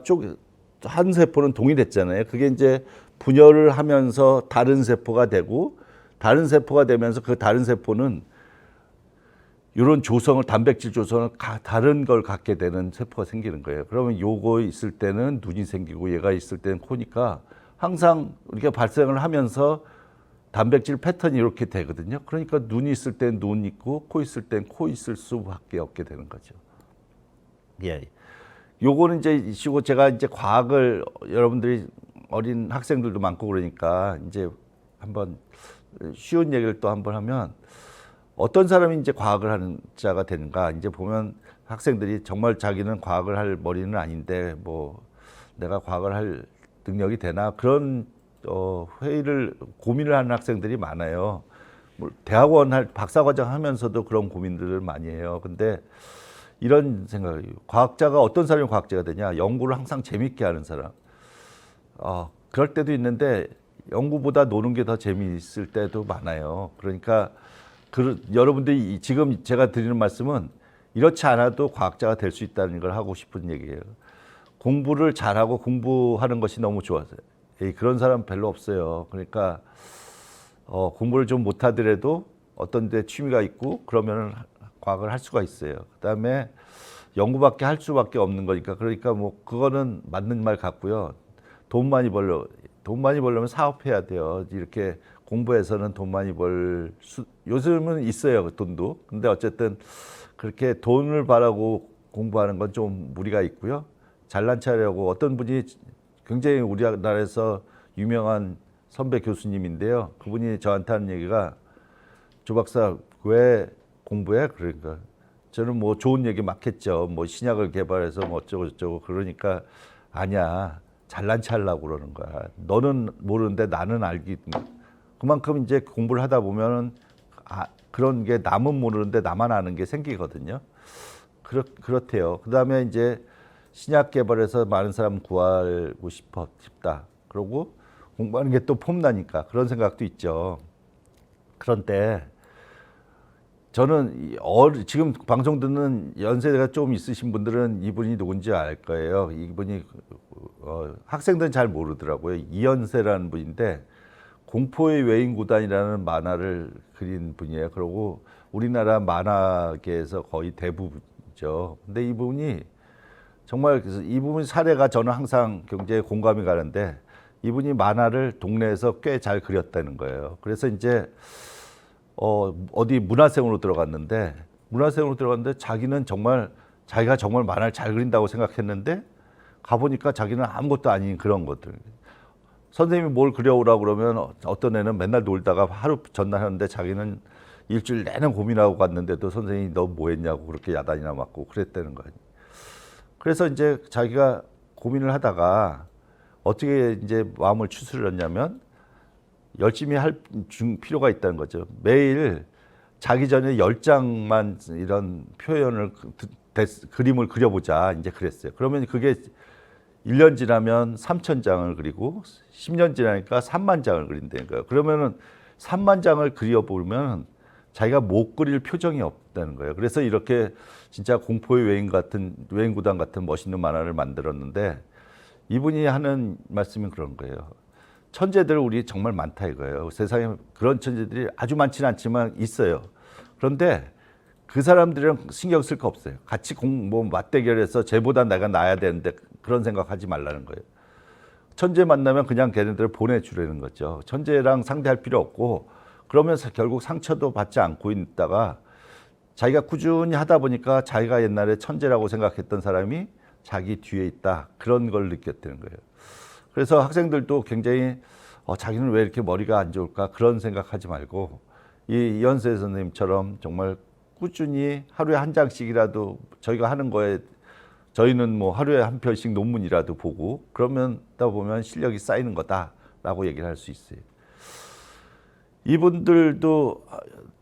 Speaker 2: 한 세포는 동일했잖아요. 그게 이제 분열을 하면서 다른 세포가 되고 다른 세포가 되면서 그 다른 세포는 이런 조성을 단백질 조성을 다른 걸 갖게 되는 세포가 생기는 거예요. 그러면 요거 있을 때는 눈이 생기고 얘가 있을 때는 코니까 항상 이렇게 발생을 하면서 단백질 패턴이 이렇게 되거든요. 그러니까 눈이 있을 때는 눈 있고 코 있을 때는 코 있을 수밖에 없게 되는 거죠. 예. 요거는 이제 제가 이제 과학을 여러분들이 어린 학생들도 많고 그러니까 이제 한번 쉬운 얘기를 또 한번 하면 어떤 사람이 이제 과학을 하는 자가 되는가? 이제 보면 학생들이 정말 자기는 과학을 할 머리는 아닌데 뭐 내가 과학을 할 능력이 되나 그런 회의를 고민을 하는 학생들이 많아요. 뭐 대학원 할 박사과정 하면서도 그런 고민들을 많이 해요. 근데 이런 생각, 과학자가 어떤 사람이 과학자가 되냐? 연구를 항상 재밌게 하는 사람. 그럴 때도 있는데 연구보다 노는 게 더 재미있을 때도 많아요. 그러니까 여러분들이 지금 제가 드리는 말씀은 이렇지 않아도 과학자가 될 수 있다는 걸 하고 싶은 얘기예요. 공부를 잘하고 공부하는 것이 너무 좋아서 그런 사람 별로 없어요. 그러니까 공부를 좀 못하더라도 어떤 데 취미가 있고 그러면 과학을 할 수가 있어요. 그다음에 연구밖에 할 수밖에 없는 거니까 그러니까 뭐 그거는 맞는 말 같고요. 돈 많이 벌려면 사업해야 돼요. 이렇게 공부해서는 돈 많이 요즘은 있어요, 돈도. 근데 어쨌든 그렇게 돈을 바라고 공부하는 건 좀 무리가 있고요. 잘난 체하려고 어떤 분이 굉장히 우리나라에서 유명한 선배 교수님인데요. 그분이 저한테 하는 얘기가 조 박사 왜 공부해? 그러니까 저는 뭐 좋은 얘기 막 했죠. 뭐 신약을 개발해서 뭐 어쩌고 저쩌고 그러니까 아니야. 잘난 체 하려고 그러는 거야. 너는 모르는데 나는 알기. 그만큼 이제 공부를 하다 보면은 그런 게 남은 모르는데 나만 아는 게 생기거든요. 그렇대요. 그다음에 이제 신약 개발해서 많은 사람 구하고 싶다. 그러고 공부하는 게 또 폼나니까 그런 생각도 있죠. 그런데 저는 지금 방송 듣는 연세가 좀 있으신 분들은 이분이 누군지 알 거예요. 이분이 학생들은 잘 모르더라고요. 이연세라는 분인데 공포의 외인구단이라는 만화를 그린 분이에요. 그리고 우리나라 만화계에서 거의 대부분이죠. 근데 이분이 정말 이분 사례가 저는 항상 굉장히 공감이 가는데 이분이 만화를 동네에서 꽤 잘 그렸다는 거예요. 그래서 이제 어디 문화생으로 들어갔는데 자기가 정말 만화를 잘 그린다고 생각했는데 가보니까 자기는 아무것도 아닌 그런 것들. 선생님이 뭘 그려오라고 그러면 어떤 애는 맨날 놀다가 하루 전날 하는데 자기는 일주일 내내 고민하고 갔는데도 선생님이 너 뭐 했냐고 그렇게 야단이나 맞고 그랬다는 거예요. 그래서 이제 자기가 고민을 하다가 어떻게 이제 마음을 추스렸냐면 열심히 할 필요가 있다는 거죠. 매일 자기 전에 10장만 이런 표현을 그림을 그려보자 이제 그랬어요. 그러면 그게 1년 지나면 3,000장을 그리고 10년 지나니까 3만 장을 그린다는 거예요. 그러면은 3만 장을 그려보면 자기가 못 그릴 표정이 없다는 거예요. 그래서 이렇게 진짜 공포의 외인구단 같은 멋있는 만화를 만들었는데 이분이 하는 말씀이 그런 거예요. 천재들 우리 정말 많다 이거예요. 세상에 그런 천재들이 아주 많지는 않지만 있어요. 그런데 그 사람들이랑 신경 쓸 거 없어요. 같이 맞대결해서 쟤보다 내가 나아야 되는데 그런 생각하지 말라는 거예요. 천재 만나면 그냥 걔네들을 보내주라는 거죠. 천재랑 상대할 필요 없고 그러면서 결국 상처도 받지 않고 있다가 자기가 꾸준히 하다 보니까 자기가 옛날에 천재라고 생각했던 사람이 자기 뒤에 있다. 그런 걸 느꼈다는 거예요. 그래서 학생들도 굉장히 자기는 왜 이렇게 머리가 안 좋을까 그런 생각하지 말고 이 이연세 선생님처럼 정말 꾸준히 하루에 한 장씩이라도 저희가 하는 거에 저희는 뭐 하루에 한 편씩 논문이라도 보고 그러다 보면 실력이 쌓이는 거다라고 얘기를 할 수 있어요. 이분들도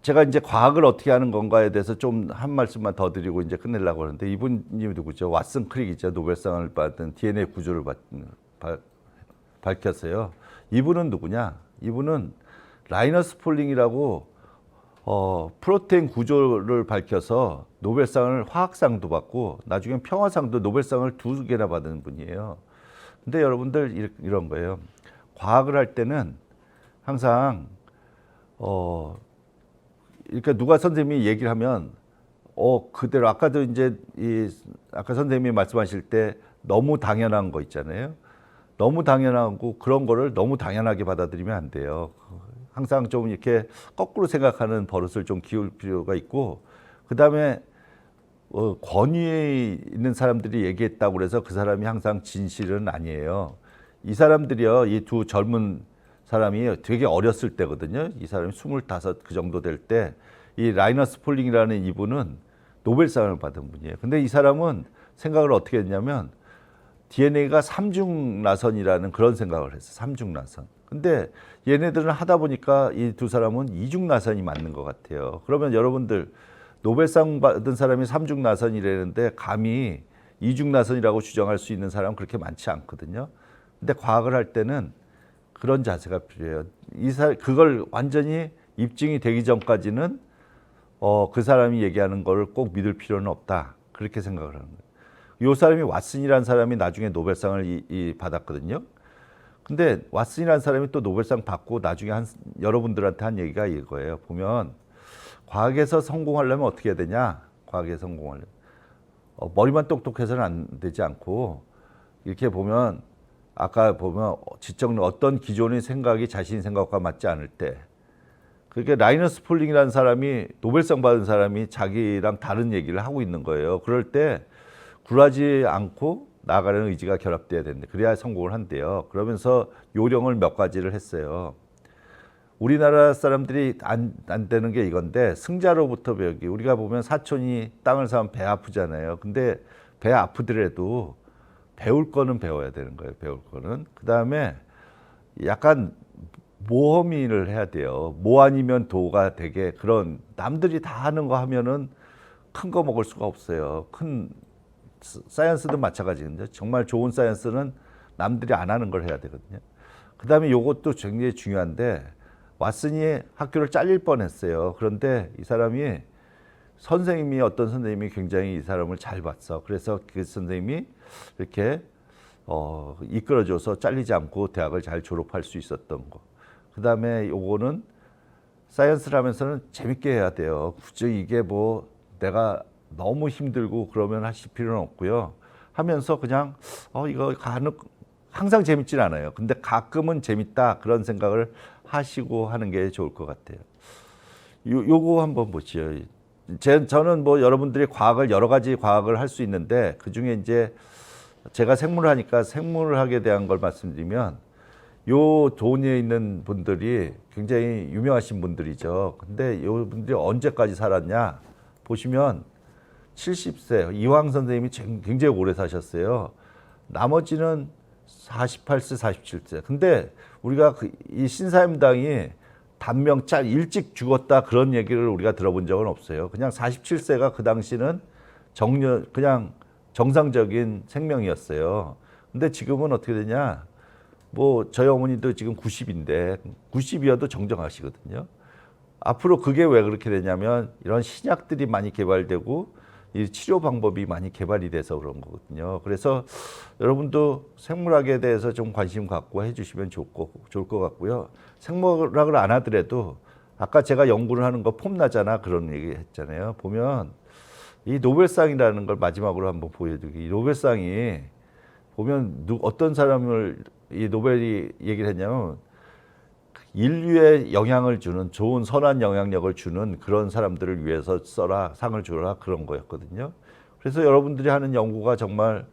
Speaker 2: 제가 이제 과학을 어떻게 하는 건가에 대해서 좀 한 말씀만 더 드리고 이제 끝내려고 하는데 이분이 누구죠? 왓슨 크릭이죠. 노벨상을 받은 DNA 구조를 밝혔어요. 이분은 누구냐? 이분은 라이너스 폴링이라고 프로테인 구조를 밝혀서 노벨상을 화학상도 받고 나중에 평화상도 노벨상을 2개나 받은 분이에요. 근데 여러분들 이런 거예요. 과학을 할 때는 항상 그러니까 누가 선생님이 얘기를 하면 그대로 아까도 이제 아까 선생님이 말씀하실 때 너무 당연한 거 있잖아요. 너무 당연하고 그런 거를 너무 당연하게 받아들이면 안 돼요. 항상 좀 이렇게 거꾸로 생각하는 버릇을 좀 기울 필요가 있고 그다음에 권위에 있는 사람들이 얘기했다고 그래서 그 사람이 항상 진실은 아니에요. 이 사람들이요. 이 두 젊은 사람이 되게 어렸을 때거든요. 이 사람이 25 그 정도 될 때 이 라이너스 폴링이라는 이분은 노벨상을 받은 분이에요. 근데 이 사람은 생각을 어떻게 했냐면 DNA가 삼중나선이라는 그런 생각을 했어요. 삼중나선. 근데 얘네들은 하다 보니까 이 두 사람은 이중나선이 맞는 것 같아요. 그러면 여러분들 노벨상 받은 사람이 삼중나선이라는데 감히 이중나선이라고 주장할 수 있는 사람은 그렇게 많지 않거든요. 근데 과학을 할 때는 그런 자세가 필요해요. 그걸 완전히 입증이 되기 전까지는 그 사람이 얘기하는 걸 꼭 믿을 필요는 없다. 그렇게 생각을 하는 거예요. 이 사람이 왓슨이라는 사람이 나중에 노벨상을 받았거든요. 근데 왓슨이라는 사람이 또 노벨상 받고 나중에 여러분들한테 한 얘기가 이거예요. 보면 과학에서 성공하려면 어떻게 해야 되냐? 과학에서 성공하려면 머리만 똑똑해서는 안 되지 않고 이렇게 보면 아까 보면 지적 어떤 기존의 생각이 자신의 생각과 맞지 않을 때 그렇게 라이너스 폴링이라는 사람이 노벨상 받은 사람이 자기랑 다른 얘기를 하고 있는 거예요. 그럴 때 굴하지 않고 나아가려는 의지가 결합돼야 되는데 그래야 성공을 한대요. 그러면서 요령을 몇 가지를 했어요. 우리나라 사람들이 안 되는 게 이건데 승자로부터 배우기. 우리가 보면 사촌이 땅을 사면 배 아프잖아요. 근데 배 아프더라도 배울 거는 배워야 되는 거예요. 배울 거는. 그다음에 약간 모험인을 해야 돼요. 모 아니면 도가 되게 그런 남들이 다 하는 거 하면은 큰 거 먹을 수가 없어요. 큰 사이언스도 마찬가지인데 정말 좋은 사이언스는 남들이 안 하는 걸 해야 되거든요. 그다음에 요것도 굉장히 중요한데 왓슨이 학교를 잘릴 뻔했어요. 그런데 이 사람이 어떤 선생님이 굉장히 이 사람을 잘 봤어. 그래서 그 선생님이 이렇게 이끌어줘서 잘리지 않고 대학을 잘 졸업할 수 있었던 거. 그다음에 요거는 사이언스를 하면서는 재밌게 해야 돼요. 굳이 이게 뭐 내가 너무 힘들고 그러면 하실 필요는 없고요. 하면서 그냥 이거 항상 재밌진 않아요. 근데 가끔은 재밌다 그런 생각을 하시고 하는 게 좋을 것 같아요. 요거 한번 보시죠. 저는 뭐 여러분들이 여러 가지 과학을 할 수 있는데 그 중에 이제 제가 생물을 하니까 생물학에 대한 걸 말씀드리면 요 돈에 있는 분들이 굉장히 유명하신 분들이죠. 근데 요 분들이 언제까지 살았냐 보시면 70세 이황 선생님이 굉장히 오래 사셨어요. 나머지는 48세, 47세. 근데 우리가 이 신사임당이 단명 일찍 죽었다 그런 얘기를 우리가 들어본 적은 없어요. 그냥 47세가 그 당시는 그냥 정상적인 생명이었어요. 근데 지금은 어떻게 되냐? 뭐 저희 어머니도 지금 90인데 90이어도 정정하시거든요. 앞으로 그게 왜 그렇게 되냐면 이런 신약들이 많이 개발되고 이 치료 방법이 많이 개발이 돼서 그런 거거든요. 그래서 여러분도 생물학에 대해서 좀 관심 갖고 해주시면 좋을 것 같고요. 생물학을 안 하더라도 아까 제가 연구를 하는 거 폼나잖아 그런 얘기 했잖아요. 보면 이 노벨상이라는 걸 마지막으로 한번 보여드리기. 이 노벨상이 보면 어떤 사람을 이 노벨이 얘기를 했냐면 인류에 영향을 주는 좋은 선한 영향력을 주는 그런 사람들을 위해서 상을 주라 그런 거였거든요. 그래서 여러분들이 하는 연구가 정말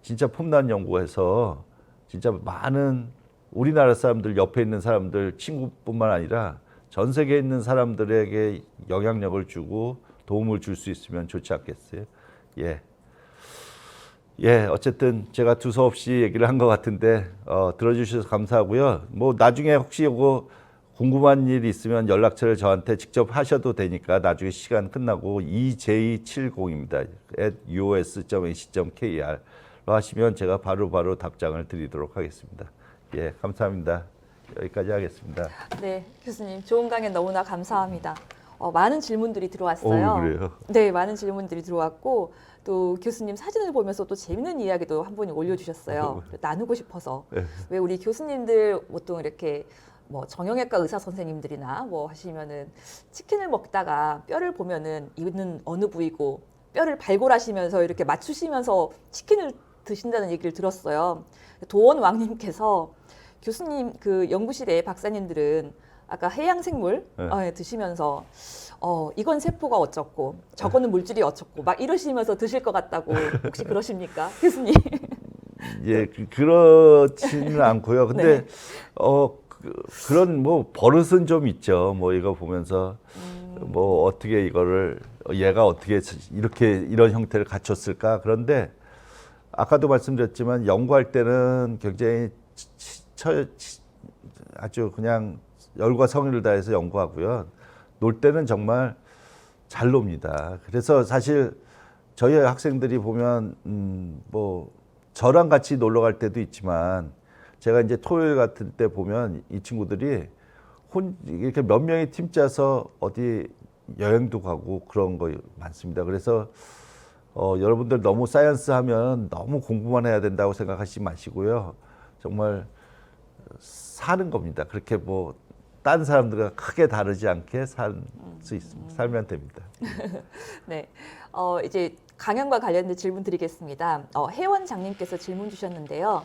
Speaker 2: 진짜 폼난 연구해서 진짜 많은 우리나라 사람들 옆에 있는 사람들 친구뿐만 아니라 전 세계에 있는 사람들에게 영향력을 주고 도움을 줄 수 있으면 좋지 않겠어요? 어쨌든 제가 두서없이 얘기를 한 것 같은데 들어주셔서 감사하고요. 뭐 나중에 혹시 이거 궁금한 일 있으면 연락처를 저한테 직접 하셔도 되니까 나중에 시간 끝나고 EJ70입니다. @uos.ac.kr로 하시면 제가 바로 답장을 드리도록 하겠습니다. 감사합니다. 여기까지 하겠습니다.
Speaker 1: 네, 교수님 좋은 강연 너무나 감사합니다. 많은 질문들이 들어왔어요.
Speaker 2: 그래요?
Speaker 1: 네, 많은 질문들이 들어왔고 또 교수님 사진을 보면서 또 재밌는 이야기도 한 분이 올려주셨어요. 나누고 싶어서.
Speaker 2: 네.
Speaker 1: 왜 우리 교수님들 보통 이렇게 뭐 정형외과 의사 선생님들이나 뭐 하시면은 치킨을 먹다가 뼈를 보면은 이는 어느 부위고 뼈를 발골하시면서 이렇게 맞추시면서 치킨을 드신다는 얘기를 들었어요. 도원 왕님께서 교수님 그 연구실의 박사님들은 아까 해양생물 드시면서 이건 세포가 어쩌고 저거는 물질이 어쩌고 막 이러시면서 드실 것 같다고 혹시 그러십니까, 교수님?
Speaker 2: 그렇지는 않고요. 근데
Speaker 1: 네.
Speaker 2: 그런 뭐 버릇은 좀 있죠. 뭐 이거 보면서 뭐 어떻게 이거를 얘가 어떻게 이렇게 이런 형태를 갖췄을까? 그런데 아까도 말씀드렸지만 연구할 때는 굉장히 아주 그냥 열과 성의를 다해서 연구하고요. 놀 때는 정말 잘 놉니다. 그래서 사실 저희 학생들이 보면 뭐 저랑 같이 놀러 갈 때도 있지만 제가 이제 토요일 같은 때 보면 이 친구들이 이렇게 몇 명이 팀 짜서 어디 여행도 가고 그런 거 많습니다. 그래서 여러분들 너무 사이언스 하면 너무 공부만 해야 된다고 생각하시지 마시고요. 정말 사는 겁니다. 그렇게 뭐 다른 사람들과 크게 다르지 않게 살 수 있습니다. 살면 됩니다.
Speaker 1: 네, 이제 강연과 관련된 질문 드리겠습니다. 혜원 장님께서 질문 주셨는데요.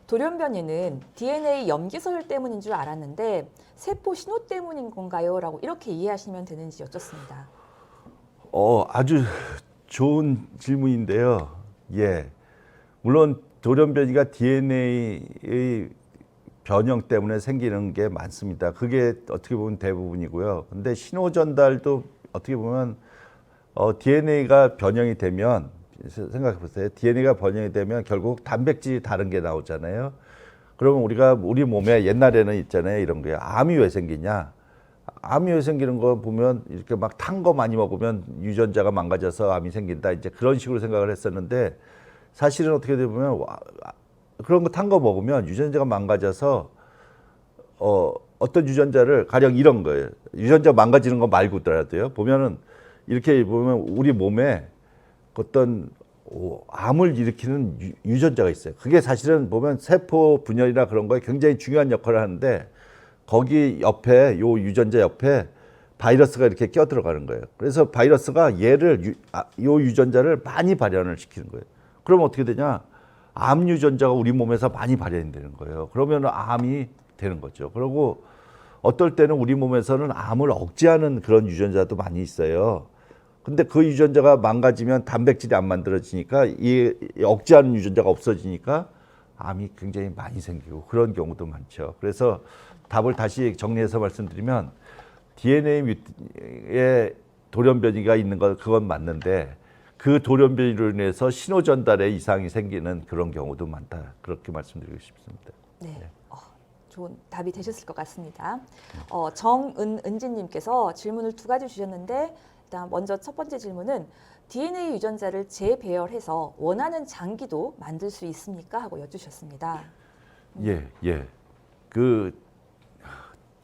Speaker 1: 돌연변이는 DNA 염기서열 때문인 줄 알았는데 세포 신호 때문인 건가요? 라고 이렇게 이해하시면 되는지 여쭙습니다.
Speaker 2: 아주 좋은 질문인데요. 예, 물론 돌연변이가 DNA의 변형 때문에 생기는 게 많습니다. 그게 어떻게 보면 대부분이고요. 근데 신호 전달도 어떻게 보면 DNA가 변형이 되면 생각해 보세요. DNA가 변형이 되면 결국 단백질이 다른 게 나오잖아요. 그러면 우리 몸에 옛날에는 있잖아요. 이런 게 암이 왜 생기냐? 암이 왜 생기는 거 보면 이렇게 막 탄 거 많이 먹으면 유전자가 망가져서 암이 생긴다. 이제 그런 식으로 생각을 했었는데 사실은 어떻게 보면 그런 거 탄 거 먹으면 유전자가 망가져서 어떤 유전자를 가령 이런 거예요. 유전자 망가지는 거 말고더라도요. 보면은 이렇게 보면 우리 몸에 어떤 암을 일으키는 유전자가 있어요. 그게 사실은 보면 세포 분열이나 그런 거에 굉장히 중요한 역할을 하는데 거기 옆에 요 유전자 옆에 바이러스가 이렇게 껴들어가는 거예요. 그래서 바이러스가 요 유전자를 많이 발현을 시키는 거예요. 그럼 어떻게 되냐? 암 유전자가 우리 몸에서 많이 발현이 되는 거예요. 그러면 암이 되는 거죠. 그리고 어떨 때는 우리 몸에서는 암을 억제하는 그런 유전자도 많이 있어요. 근데 그 유전자가 망가지면 단백질이 안 만들어지니까 이 억제하는 유전자가 없어지니까 암이 굉장히 많이 생기고 그런 경우도 많죠. 그래서 답을 다시 정리해서 말씀드리면 DNA에 돌연변이가 있는 건 그건 맞는데 그 돌연변이로 인해서 신호 전달에 이상이 생기는 그런 경우도 많다. 그렇게 말씀드리고 싶습니다.
Speaker 1: 네. 좋은 답이 되셨을 것 같습니다. 정은은지님께서 질문을 두 가지 주셨는데 일단 먼저 첫 번째 질문은 DNA 유전자를 재배열해서 원하는 장기도 만들 수 있습니까? 하고 여쭈셨습니다.
Speaker 2: 예. 그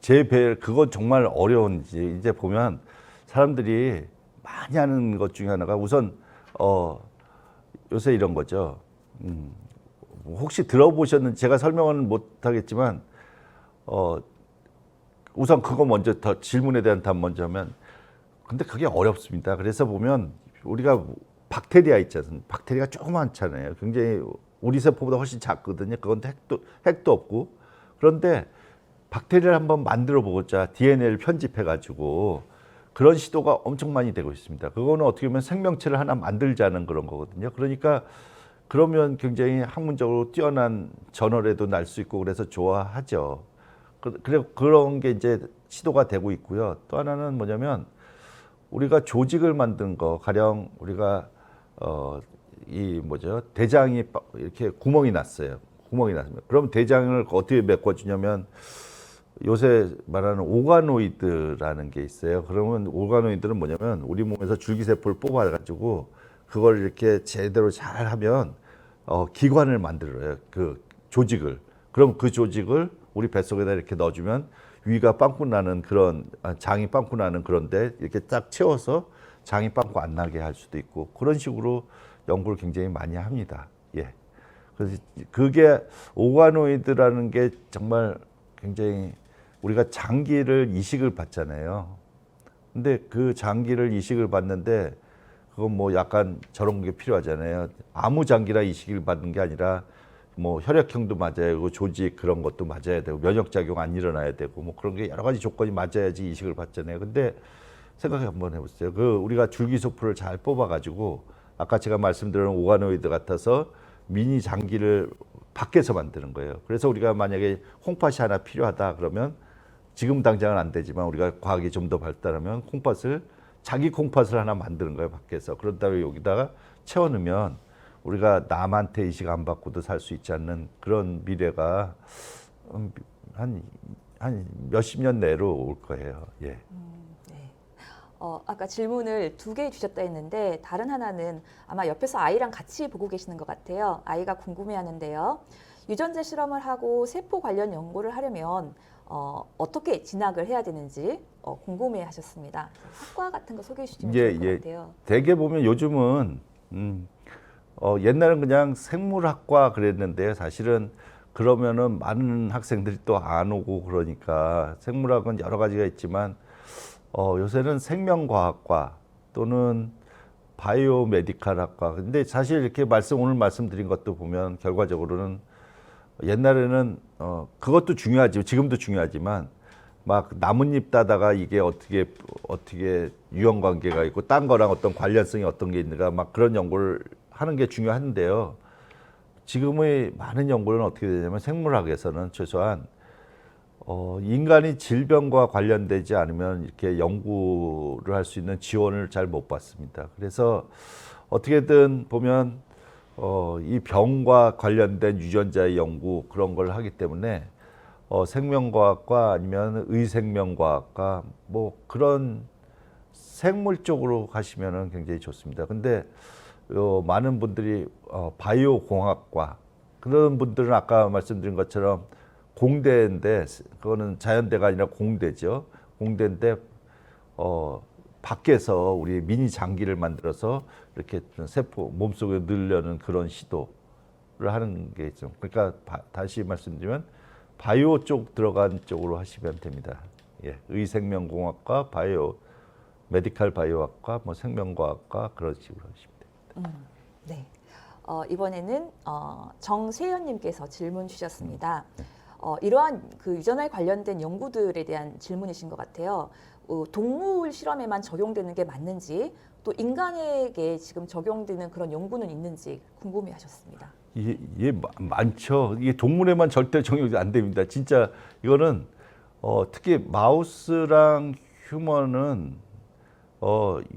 Speaker 2: 재배열 그건 정말 어려운지 이제 보면 사람들이 많이 하는 것 중에 하나가 우선 요새 이런 거죠. 혹시 들어보셨는지 제가 설명은 못 하겠지만 우선 그거 먼저 더 질문에 대한 답 먼저 하면 근데 그게 어렵습니다. 그래서 보면 우리가 박테리아 있잖아요. 박테리아가 조그맣잖아요. 굉장히 우리 세포보다 훨씬 작거든요. 그건 핵도 없고 그런데 박테리아를 한번 만들어 보고자 DNA를 편집해 가지고 그런 시도가 엄청 많이 되고 있습니다. 그거는 어떻게 보면 생명체를 하나 만들자는 그런 거거든요. 그러니까 그러면 굉장히 학문적으로 뛰어난 저널에도 날 수 있고 그래서 좋아하죠. 그런 게 이제 시도가 되고 있고요. 또 하나는 뭐냐면 우리가 조직을 만든 거 가령 우리가 대장이 이렇게 구멍이 났어요. 구멍이 났습니다. 그럼 대장을 어떻게 메꿔주냐면 요새 말하는 오가노이드라는 게 있어요. 그러면 오가노이드는 뭐냐면 우리 몸에서 줄기세포를 뽑아가지고 그걸 이렇게 제대로 잘 하면 기관을 만들어요. 그 조직을. 그럼 그 조직을 우리 뱃속에다 이렇게 넣어주면 위가 빵꾸 나는 그런 장이 빵꾸 나는 그런데 이렇게 딱 채워서 장이 빵꾸 안 나게 할 수도 있고 그런 식으로 연구를 굉장히 많이 합니다. 예. 그래서 그게 오가노이드라는 게 정말 굉장히 우리가 장기를 이식을 받잖아요. 근데 그 장기를 이식을 받는데 그건 뭐 약간 저런 게 필요하잖아요. 아무 장기나 이식을 받는 게 아니라 뭐 혈액형도 맞아야 되고 조직 그런 것도 맞아야 되고 면역작용 안 일어나야 되고 뭐 그런 게 여러 가지 조건이 맞아야지 이식을 받잖아요. 근데 생각 한번 해보세요. 그 우리가 줄기세포를 잘 뽑아가지고 아까 제가 말씀드린 오가노이드 같아서 미니 장기를 밖에서 만드는 거예요. 그래서 우리가 만약에 콩팥이 하나 필요하다 그러면 지금 당장은 안 되지만 우리가 과학이 좀 더 발달하면 자기 콩팥을 하나 만드는 거예요, 밖에서. 그런 다음에 여기다가 채워넣으면 우리가 남한테 의식 안 받고도 살 수 있지 않는 그런 미래가 한 몇십 년 내로 올 거예요. 예.
Speaker 1: 네. 아까 질문을 2개 주셨다 했는데 다른 하나는 아마 옆에서 아이랑 같이 보고 계시는 것 같아요. 아이가 궁금해하는데요. 유전자 실험을 하고 세포 관련 연구를 하려면 어떻게 진학을 해야 되는지 궁금해하셨습니다. 학과 같은 거 소개해 주시면 좋을 것 같아요.
Speaker 2: 대개 보면 요즘은 옛날엔 그냥 생물학과 그랬는데 사실은 그러면은 많은 학생들이 또 안 오고 그러니까 생물학은 여러 가지가 있지만 요새는 생명과학과 또는 바이오 메디칼 학과. 근데 사실 이렇게 오늘 말씀드린 것도 보면 결과적으로는 옛날에는 그것도 중요하지, 지금도 중요하지만 막 나뭇잎 따다가 이게 어떻게 유형 관계가 있고 딴 거랑 어떤 관련성이 어떤 게 있는가 막 그런 연구를 하는 게 중요한데요. 지금의 많은 연구는 어떻게 되냐면 생물학에서는 최소한 인간이 질병과 관련되지 않으면 이렇게 연구를 할 수 있는 지원을 잘 못 받습니다. 그래서 어떻게든 보면 이 병과 관련된 유전자의 연구 그런 걸 하기 때문에 생명과학과 아니면 의생명과학과 뭐 그런 생물 쪽으로 가시면은 굉장히 좋습니다. 근데 많은 분들이 바이오 공학과 그런 분들은 아까 말씀드린 것처럼 공대인데 그거는 자연대가 아니라 공대죠. 공대인데 밖에서 우리 미니 장기를 만들어서 이렇게 세포 몸속에 넣으려는 그런 시도를 하는 게 있죠. 그러니까 다시 말씀드리면 바이오 쪽 들어간 쪽으로 하시면 됩니다. 예, 의생명공학과, 바이오 메디칼 바이오학과, 뭐 생명과학과 그런 식으로 하시면 됩니다.
Speaker 1: 네. 이번에는 정세현님께서 질문 주셨습니다. 이러한 그 유전에 관련된 연구들에 대한 질문이신 것 같아요. 동물 실험에만 적용되는 게 맞는지 또 인간에게 지금 적용되는 그런 연구는 있는지 궁금해하셨습니다.
Speaker 2: 많죠. 이게 동물에만 절대 적용이 안 됩니다. 진짜 이거는 특히 마우스랑 휴먼은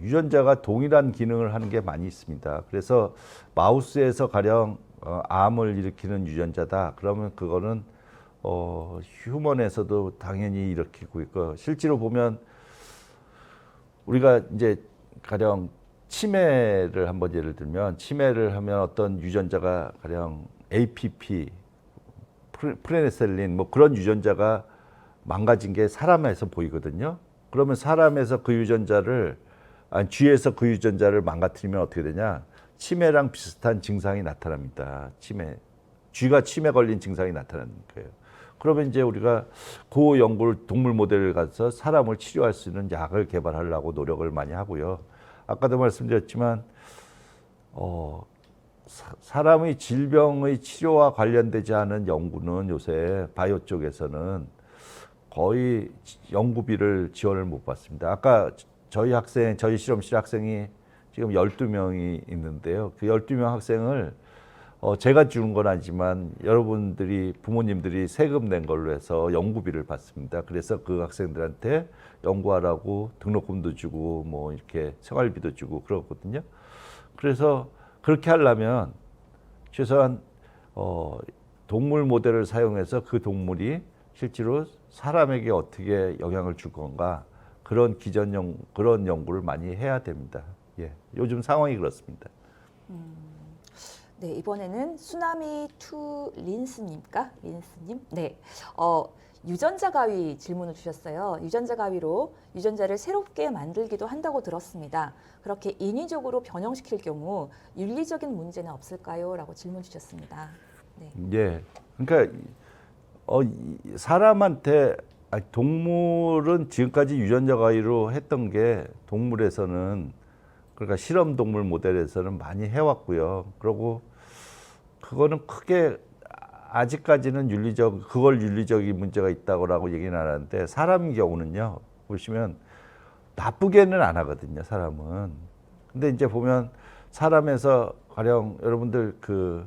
Speaker 2: 유전자가 동일한 기능을 하는 게 많이 있습니다. 그래서 마우스에서 가령 암을 일으키는 유전자다. 그러면 그거는 휴먼에서도 당연히 일으키고 있고 실제로 보면 우리가 이제 가령 치매를 한번 예를 들면 치매를 하면 어떤 유전자가 가령 APP, 프레네셀린 뭐 그런 유전자가 망가진 게 사람에서 보이거든요. 그러면 사람에서 그 유전자를 쥐에서 그 유전자를 망가뜨리면 어떻게 되냐? 치매랑 비슷한 증상이 나타납니다. 쥐가 치매 걸린 증상이 나타나는 거예요. 그러면 이제 우리가 그 연구를 동물 모델을 가서 사람을 치료할 수 있는 약을 개발하려고 노력을 많이 하고요. 아까도 말씀드렸지만 사람의 질병의 치료와 관련되지 않은 연구는 요새 바이오 쪽에서는 거의 연구비를 지원을 못 받습니다. 아까 저희 실험실 학생이 지금 12명이 있는데요. 그 12명 학생을 제가 주는 건 아니지만 여러분들이 부모님들이 세금 낸 걸로 해서 연구비를 받습니다. 그래서 그 학생들한테 연구하라고 등록금도 주고 뭐 이렇게 생활비도 주고 그러거든요. 그래서 그렇게 하려면 최소한 동물 모델을 사용해서 그 동물이 실제로 사람에게 어떻게 영향을 줄 건가 그런 그런 연구를 많이 해야 됩니다. 예, 요즘 상황이 그렇습니다.
Speaker 1: 네, 이번에는 수나미 투 린스님? 네. 유전자 가위 질문을 주셨어요. 유전자 가위로 유전자를 새롭게 만들기도 한다고 들었습니다. 그렇게 인위적으로 변형시킬 경우 윤리적인 문제는 없을까요? 라고 질문 주셨습니다. 네.
Speaker 2: 예. 그러니까 사람한테 동물은 지금까지 유전자 가위로 했던 게 동물에서는 그러니까 실험 동물 모델에서는 많이 해왔고요. 그리고 그거는 크게 아직까지는 그걸 윤리적인 문제가 있다고라고 얘기는 안 하는데 사람 경우는요. 보시면 나쁘게는 안 하거든요. 사람은. 근데 이제 보면 사람에서 가령 여러분들 그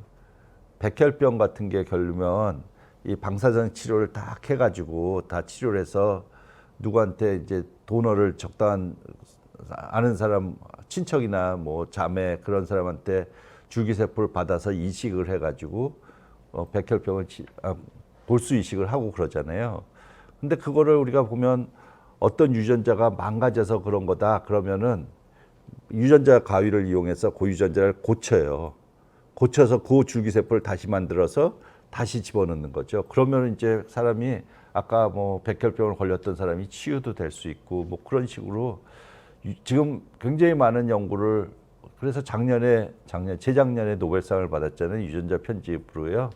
Speaker 2: 백혈병 같은 게 걸리면 이 방사선 치료를 다 해가지고 다 치료를 해서 누구한테 이제 도너를 적당한 아는 사람 친척이나 뭐 자매 그런 사람한테 줄기세포를 받아서 이식을 해가지고 백혈병을 골수 이식을 하고 그러잖아요. 근데 그거를 우리가 보면 어떤 유전자가 망가져서 그런 거다 그러면은 유전자 가위를 이용해서 그 유전자를 고쳐요. 고쳐서 그 줄기세포를 다시 만들어서 다시 집어넣는 거죠. 그러면 이제 사람이 아까 뭐 백혈병을 걸렸던 사람이 치유도 될 수 있고 뭐 그런 식으로 지금 굉장히 많은 연구를 그래서 재작년에 노벨상을 받았잖아요. 유전자 편집으로요.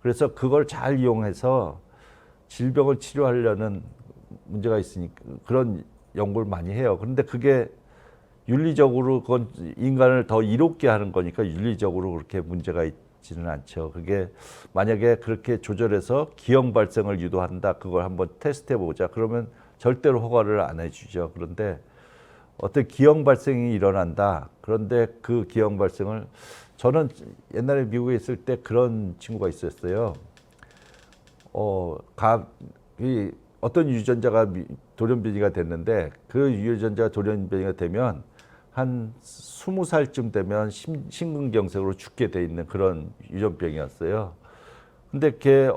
Speaker 2: 그래서 그걸 잘 이용해서 질병을 치료하려는 문제가 있으니까 그런 연구를 많이 해요. 그런데 그게 윤리적으로 그건 인간을 더 이롭게 하는 거니까 윤리적으로 그렇게 문제가 있지는 않죠. 그게 만약에 그렇게 조절해서 기형 발생을 유도한다. 그걸 한번 테스트해 보자. 그러면 절대로 허가를 안 해주죠. 그런데 어떤 기형 발생이 일어난다. 그런데 그 기형 발생을 저는 옛날에 미국에 있을 때 그런 친구가 있었어요. 어떤 유전자가 돌연변이가 됐는데 그 유전자가 돌연변이가 되면 한 20살쯤 되면 심근경색으로 죽게 돼 있는 그런 유전병이었어요. 근데 걔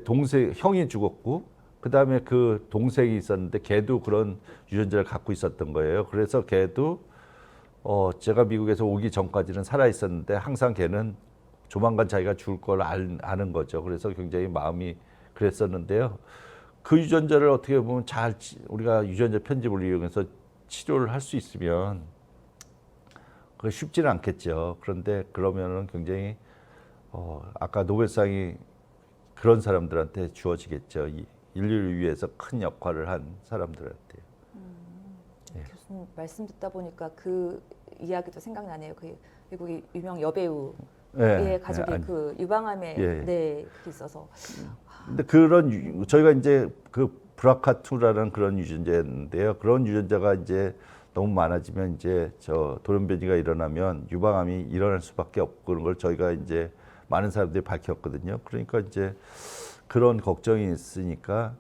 Speaker 2: 동생 형이 죽었고 그다음에 그 동생이 있었는데 걔도 그런 유전자를 갖고 있었던 거예요. 그래서 걔도 제가 미국에서 오기 전까지는 살아 있었는데 항상 걔는 조만간 자기가 죽을 걸 아는 거죠. 그래서 굉장히 마음이 그랬었는데요. 그 유전자를 어떻게 보면 우리가 유전자 편집을 이용해서 치료를 할 수 있으면 그거 쉽지는 않겠죠. 그런데 그러면은 굉장히 아까 노벨상이 그런 사람들한테 주어지겠죠. 인류를 위해서 큰 역할을 한 사람들한테. 예.
Speaker 1: 교수님 말씀 듣다 보니까 그 이야기도 생각나네요. 그 미국의 유명 여배우 의 가족이 그 유방암에 네, 그게 있어서.
Speaker 2: 근데 저희가 이제 그 브라카2라는 그런 유전자인데요. 그런 유전자가 이제 너무 많아지면 이제 돌연변이가 일어나면 유방암이 일어날 수밖에 없고 그런 걸 저희가 이제 많은 사람들이 밝혔거든요. 그러니까 이제 그런 걱정이 있으니까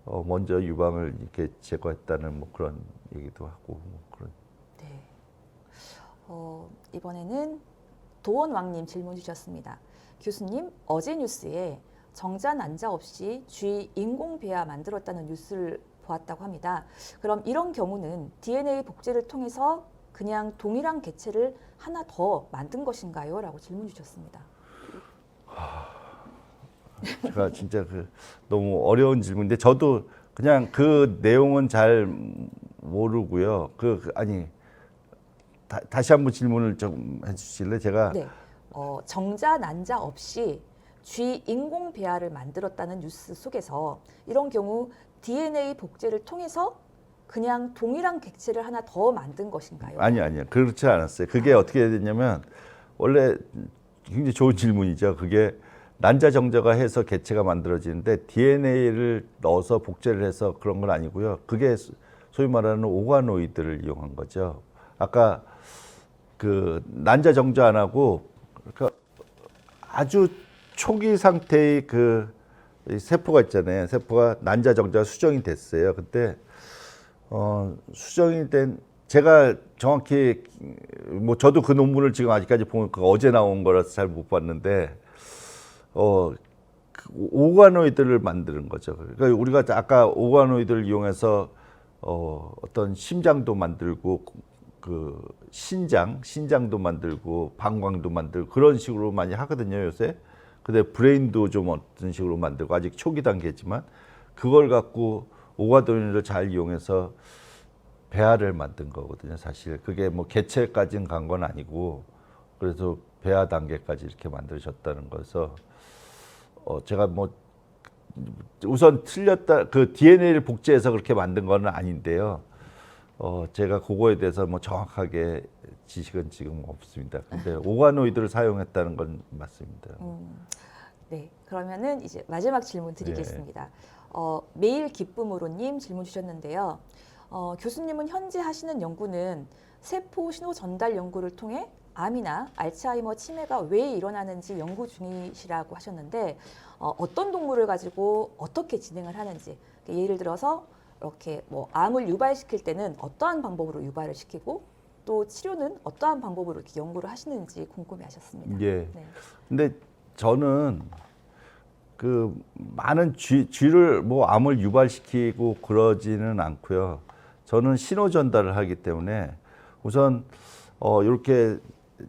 Speaker 2: 먼저 유방을 이렇게 제거했다는 뭐 그런 얘기도 하고 뭐 그런.
Speaker 1: 네. 이번에는 도원왕님 질문 주셨습니다. 교수님, 어제 뉴스에 정자 난자 없이 쥐 인공배아 만들었다는 뉴스를 보았다고 합니다. 그럼 이런 경우는 DNA 복제를 통해서 그냥 동일한 개체를 하나 더 만든 것인가요? 라고 질문 주셨습니다.
Speaker 2: 제가 진짜 너무 어려운 질문인데 저도 그냥 그 내용은 잘 모르고요. 다시 한번 질문을 좀 해주실래? 제가
Speaker 1: 네. 정자 난자 없이 쥐 인공 배아를 만들었다는 뉴스 속에서 이런 경우 DNA 복제를 통해서 그냥 동일한 객체를 하나 더 만든 것인가요?
Speaker 2: 아니요. 그렇지 않았어요. 그게 어떻게 됐냐면 원래 굉장히 좋은 질문이죠. 그게 난자 정자가 해서 개체가 만들어지는데 DNA를 넣어서 복제를 해서 그런 건 아니고요. 그게 소위 말하는 오가노이드를 이용한 거죠. 아까 그 난자 정자 안 하고 그러니까 아주 초기 상태의 그 세포가 있잖아요. 세포가 난자 정자가 수정이 됐어요. 그때 수정이 된 제가 정확히 뭐 저도 그 논문을 지금 아직까지 보면 어제 나온 거라서 잘 못 봤는데 오가노이드를 만드는 거죠. 그러니까 우리가 아까 오가노이드를 이용해서 어떤 심장도 만들고 그 신장도 만들고 방광도 만들고 그런 식으로 많이 하거든요, 요새. 근데 브레인도 좀 어떤 식으로 만들고 아직 초기 단계지만 그걸 갖고 오가노이드를 잘 이용해서 배아를 만든 거거든요, 사실. 그게 뭐 개체까지는 간 건 아니고 그래서 배아 단계까지 이렇게 만들어졌다는 거서 제가 뭐 우선 틀렸다 그 DNA를 복제해서 그렇게 만든 건 아닌데요. 제가 그거에 대해서 뭐 정확하게 지식은 지금 없습니다. 근데 오가노이드를 사용했다는 건 맞습니다.
Speaker 1: 네, 그러면은 이제 마지막 질문 드리겠습니다. 매일 기쁨으로님 질문 주셨는데요. 교수님은 현재 하시는 연구는 세포 신호 전달 연구를 통해 암이나 알츠하이머 치매가 왜 일어나는지 연구 중이시라고 하셨는데 어떤 동물을 가지고 어떻게 진행을 하는지 예를 들어서 이렇게 뭐 암을 유발시킬 때는 어떠한 방법으로 유발을 시키고 또 치료는 어떠한 방법으로 이렇게 연구를 하시는지 궁금해하셨습니다.
Speaker 2: 예.
Speaker 1: 네.
Speaker 2: 근데 저는 그 많은 쥐를 뭐 암을 유발시키고 그러지는 않고요. 저는 신호 전달을 하기 때문에 우선 이렇게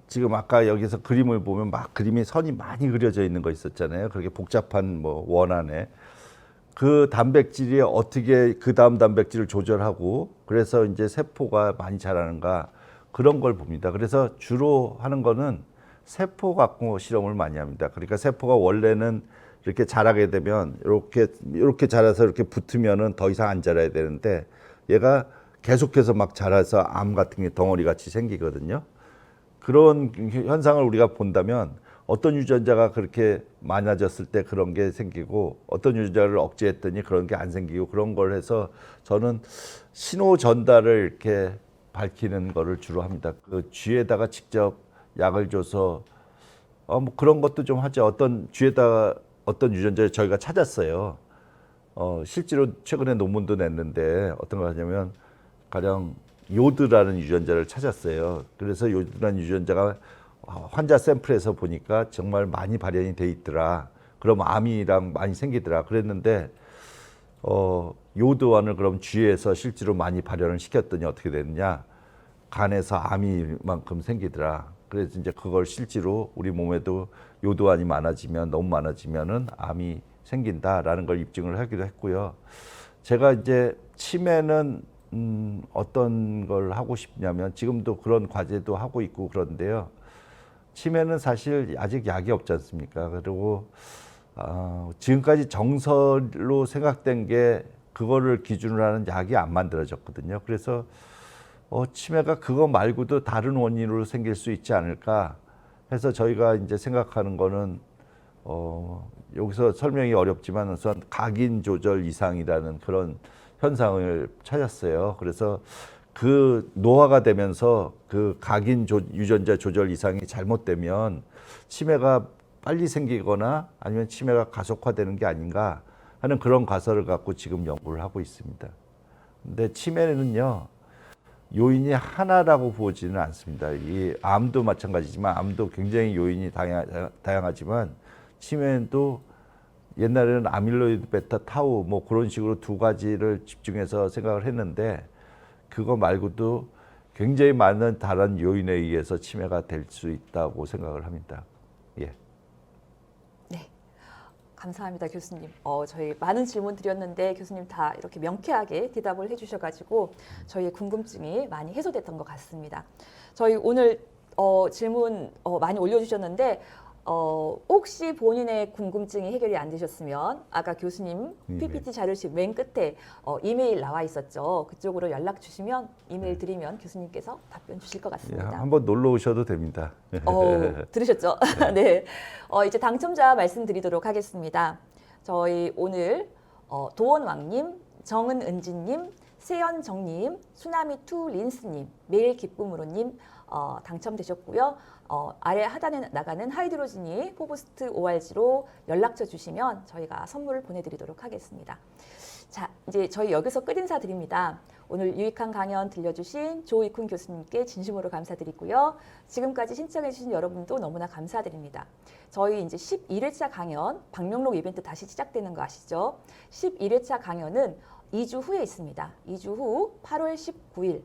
Speaker 2: 지금 아까 여기서 그림을 보면 막 그림이 선이 많이 그려져 있는 거 있었잖아요. 그렇게 복잡한 뭐 원 안에 그 단백질이 어떻게 그 다음 단백질을 조절하고 그래서 이제 세포가 많이 자라는가 그런 걸 봅니다. 그래서 주로 하는 거는 세포 갖고 실험을 많이 합니다. 그러니까 세포가 원래는 이렇게 자라게 되면 이렇게 자라서 이렇게 붙으면은 더 이상 안 자라야 되는데 얘가 계속해서 막 자라서 암 같은 게 덩어리 같이 생기거든요. 그런 현상을 우리가 본다면 어떤 유전자가 그렇게 많아졌을 때 그런 게 생기고 어떤 유전자를 억제했더니 그런 게 안 생기고 그런 걸 해서 저는 신호 전달을 이렇게 밝히는 거를 주로 합니다. 그 쥐에다가 직접 약을 줘서 뭐 그런 것도 좀 하죠. 어떤 쥐에다가 어떤 유전자를 저희가 찾았어요. 실제로 최근에 논문도 냈는데 어떤 거 하냐면 가령 요드라는 유전자를 찾았어요. 그래서 요드라는 유전자가 환자 샘플에서 보니까 정말 많이 발현이 돼 있더라. 그럼 암이랑 많이 생기더라. 그랬는데 요드원을 그럼 쥐에서 실제로 많이 발현을 시켰더니 어떻게 됐느냐? 간에서 암이만큼 생기더라. 그래서 이제 그걸 실제로 우리 몸에도 요도안이 많아지면 너무 많아지면은 암이 생긴다라는 걸 입증을 하기도 했고요. 제가 이제 치매는 어떤 걸 하고 싶냐면 지금도 그런 과제도 하고 있고 그런데요. 치매는 사실 아직 약이 없지 않습니까? 그리고 지금까지 정설로 생각된 게 그거를 기준으로 하는 약이 안 만들어졌거든요. 그래서 치매가 그거 말고도 다른 원인으로 생길 수 있지 않을까 해서 저희가 이제 생각하는 거는 여기서 설명이 어렵지만 우선 각인 조절 이상이라는 그런 현상을 찾았어요. 그래서 그 노화가 되면서 그 각인 유전자 조절 이상이 잘못되면 치매가 빨리 생기거나 아니면 치매가 가속화되는 게 아닌가 하는 그런 가설을 갖고 지금 연구를 하고 있습니다. 근데 치매는요. 요인이 하나라고 보지는 않습니다. 이 암도 마찬가지지만 암도 굉장히 요인이 다양하지만 치매는 또 옛날에는 아밀로이드 베타 타우 뭐 그런 식으로 두 가지를 집중해서 생각을 했는데 그거 말고도 굉장히 많은 다른 요인에 의해서 치매가 될 수 있다고 생각을 합니다. 예.
Speaker 1: 네. 감사합니다, 교수님. 저희 많은 질문 드렸는데 교수님 다 이렇게 명쾌하게 대답을 해주셔가지고 저희의 궁금증이 많이 해소됐던 것 같습니다. 저희 오늘 질문 많이 올려주셨는데 혹시 본인의 궁금증이 해결이 안 되셨으면 아까 교수님 PPT 자료실 맨 끝에 이메일 나와 있었죠. 그쪽으로 연락 주시면 이메일 드리면 교수님께서 답변 주실 것
Speaker 2: 예,
Speaker 1: 같습니다.
Speaker 2: 한번 놀러 오셔도 됩니다.
Speaker 1: 들으셨죠? 네. 이제 당첨자 말씀드리도록 하겠습니다. 저희 오늘 도원왕님, 정은은지님, 세연정님, 수나미2 린스님, 매일 기쁨으로님 당첨되셨고요. 아래 하단에 나가는 하이드로지니 포브스트 ORG로 연락처 주시면 저희가 선물을 보내드리도록 하겠습니다. 자, 이제 저희 여기서 끝인사 드립니다. 오늘 유익한 강연 들려주신 조익훈 교수님께 진심으로 감사드리고요. 지금까지 신청해주신 여러분도 너무나 감사드립니다. 저희 이제 11회차 강연, 방명록 이벤트 다시 시작되는 거 아시죠? 11회차 강연은 2주 후에 있습니다. 2주 후 8월 19일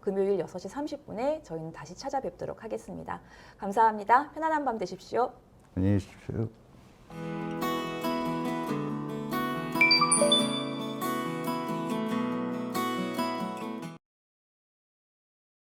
Speaker 1: 금요일 6시 30분에 저희는 다시 찾아뵙도록 하겠습니다. 감사합니다. 편안한 밤 되십시오.
Speaker 2: 안녕히 계십시오.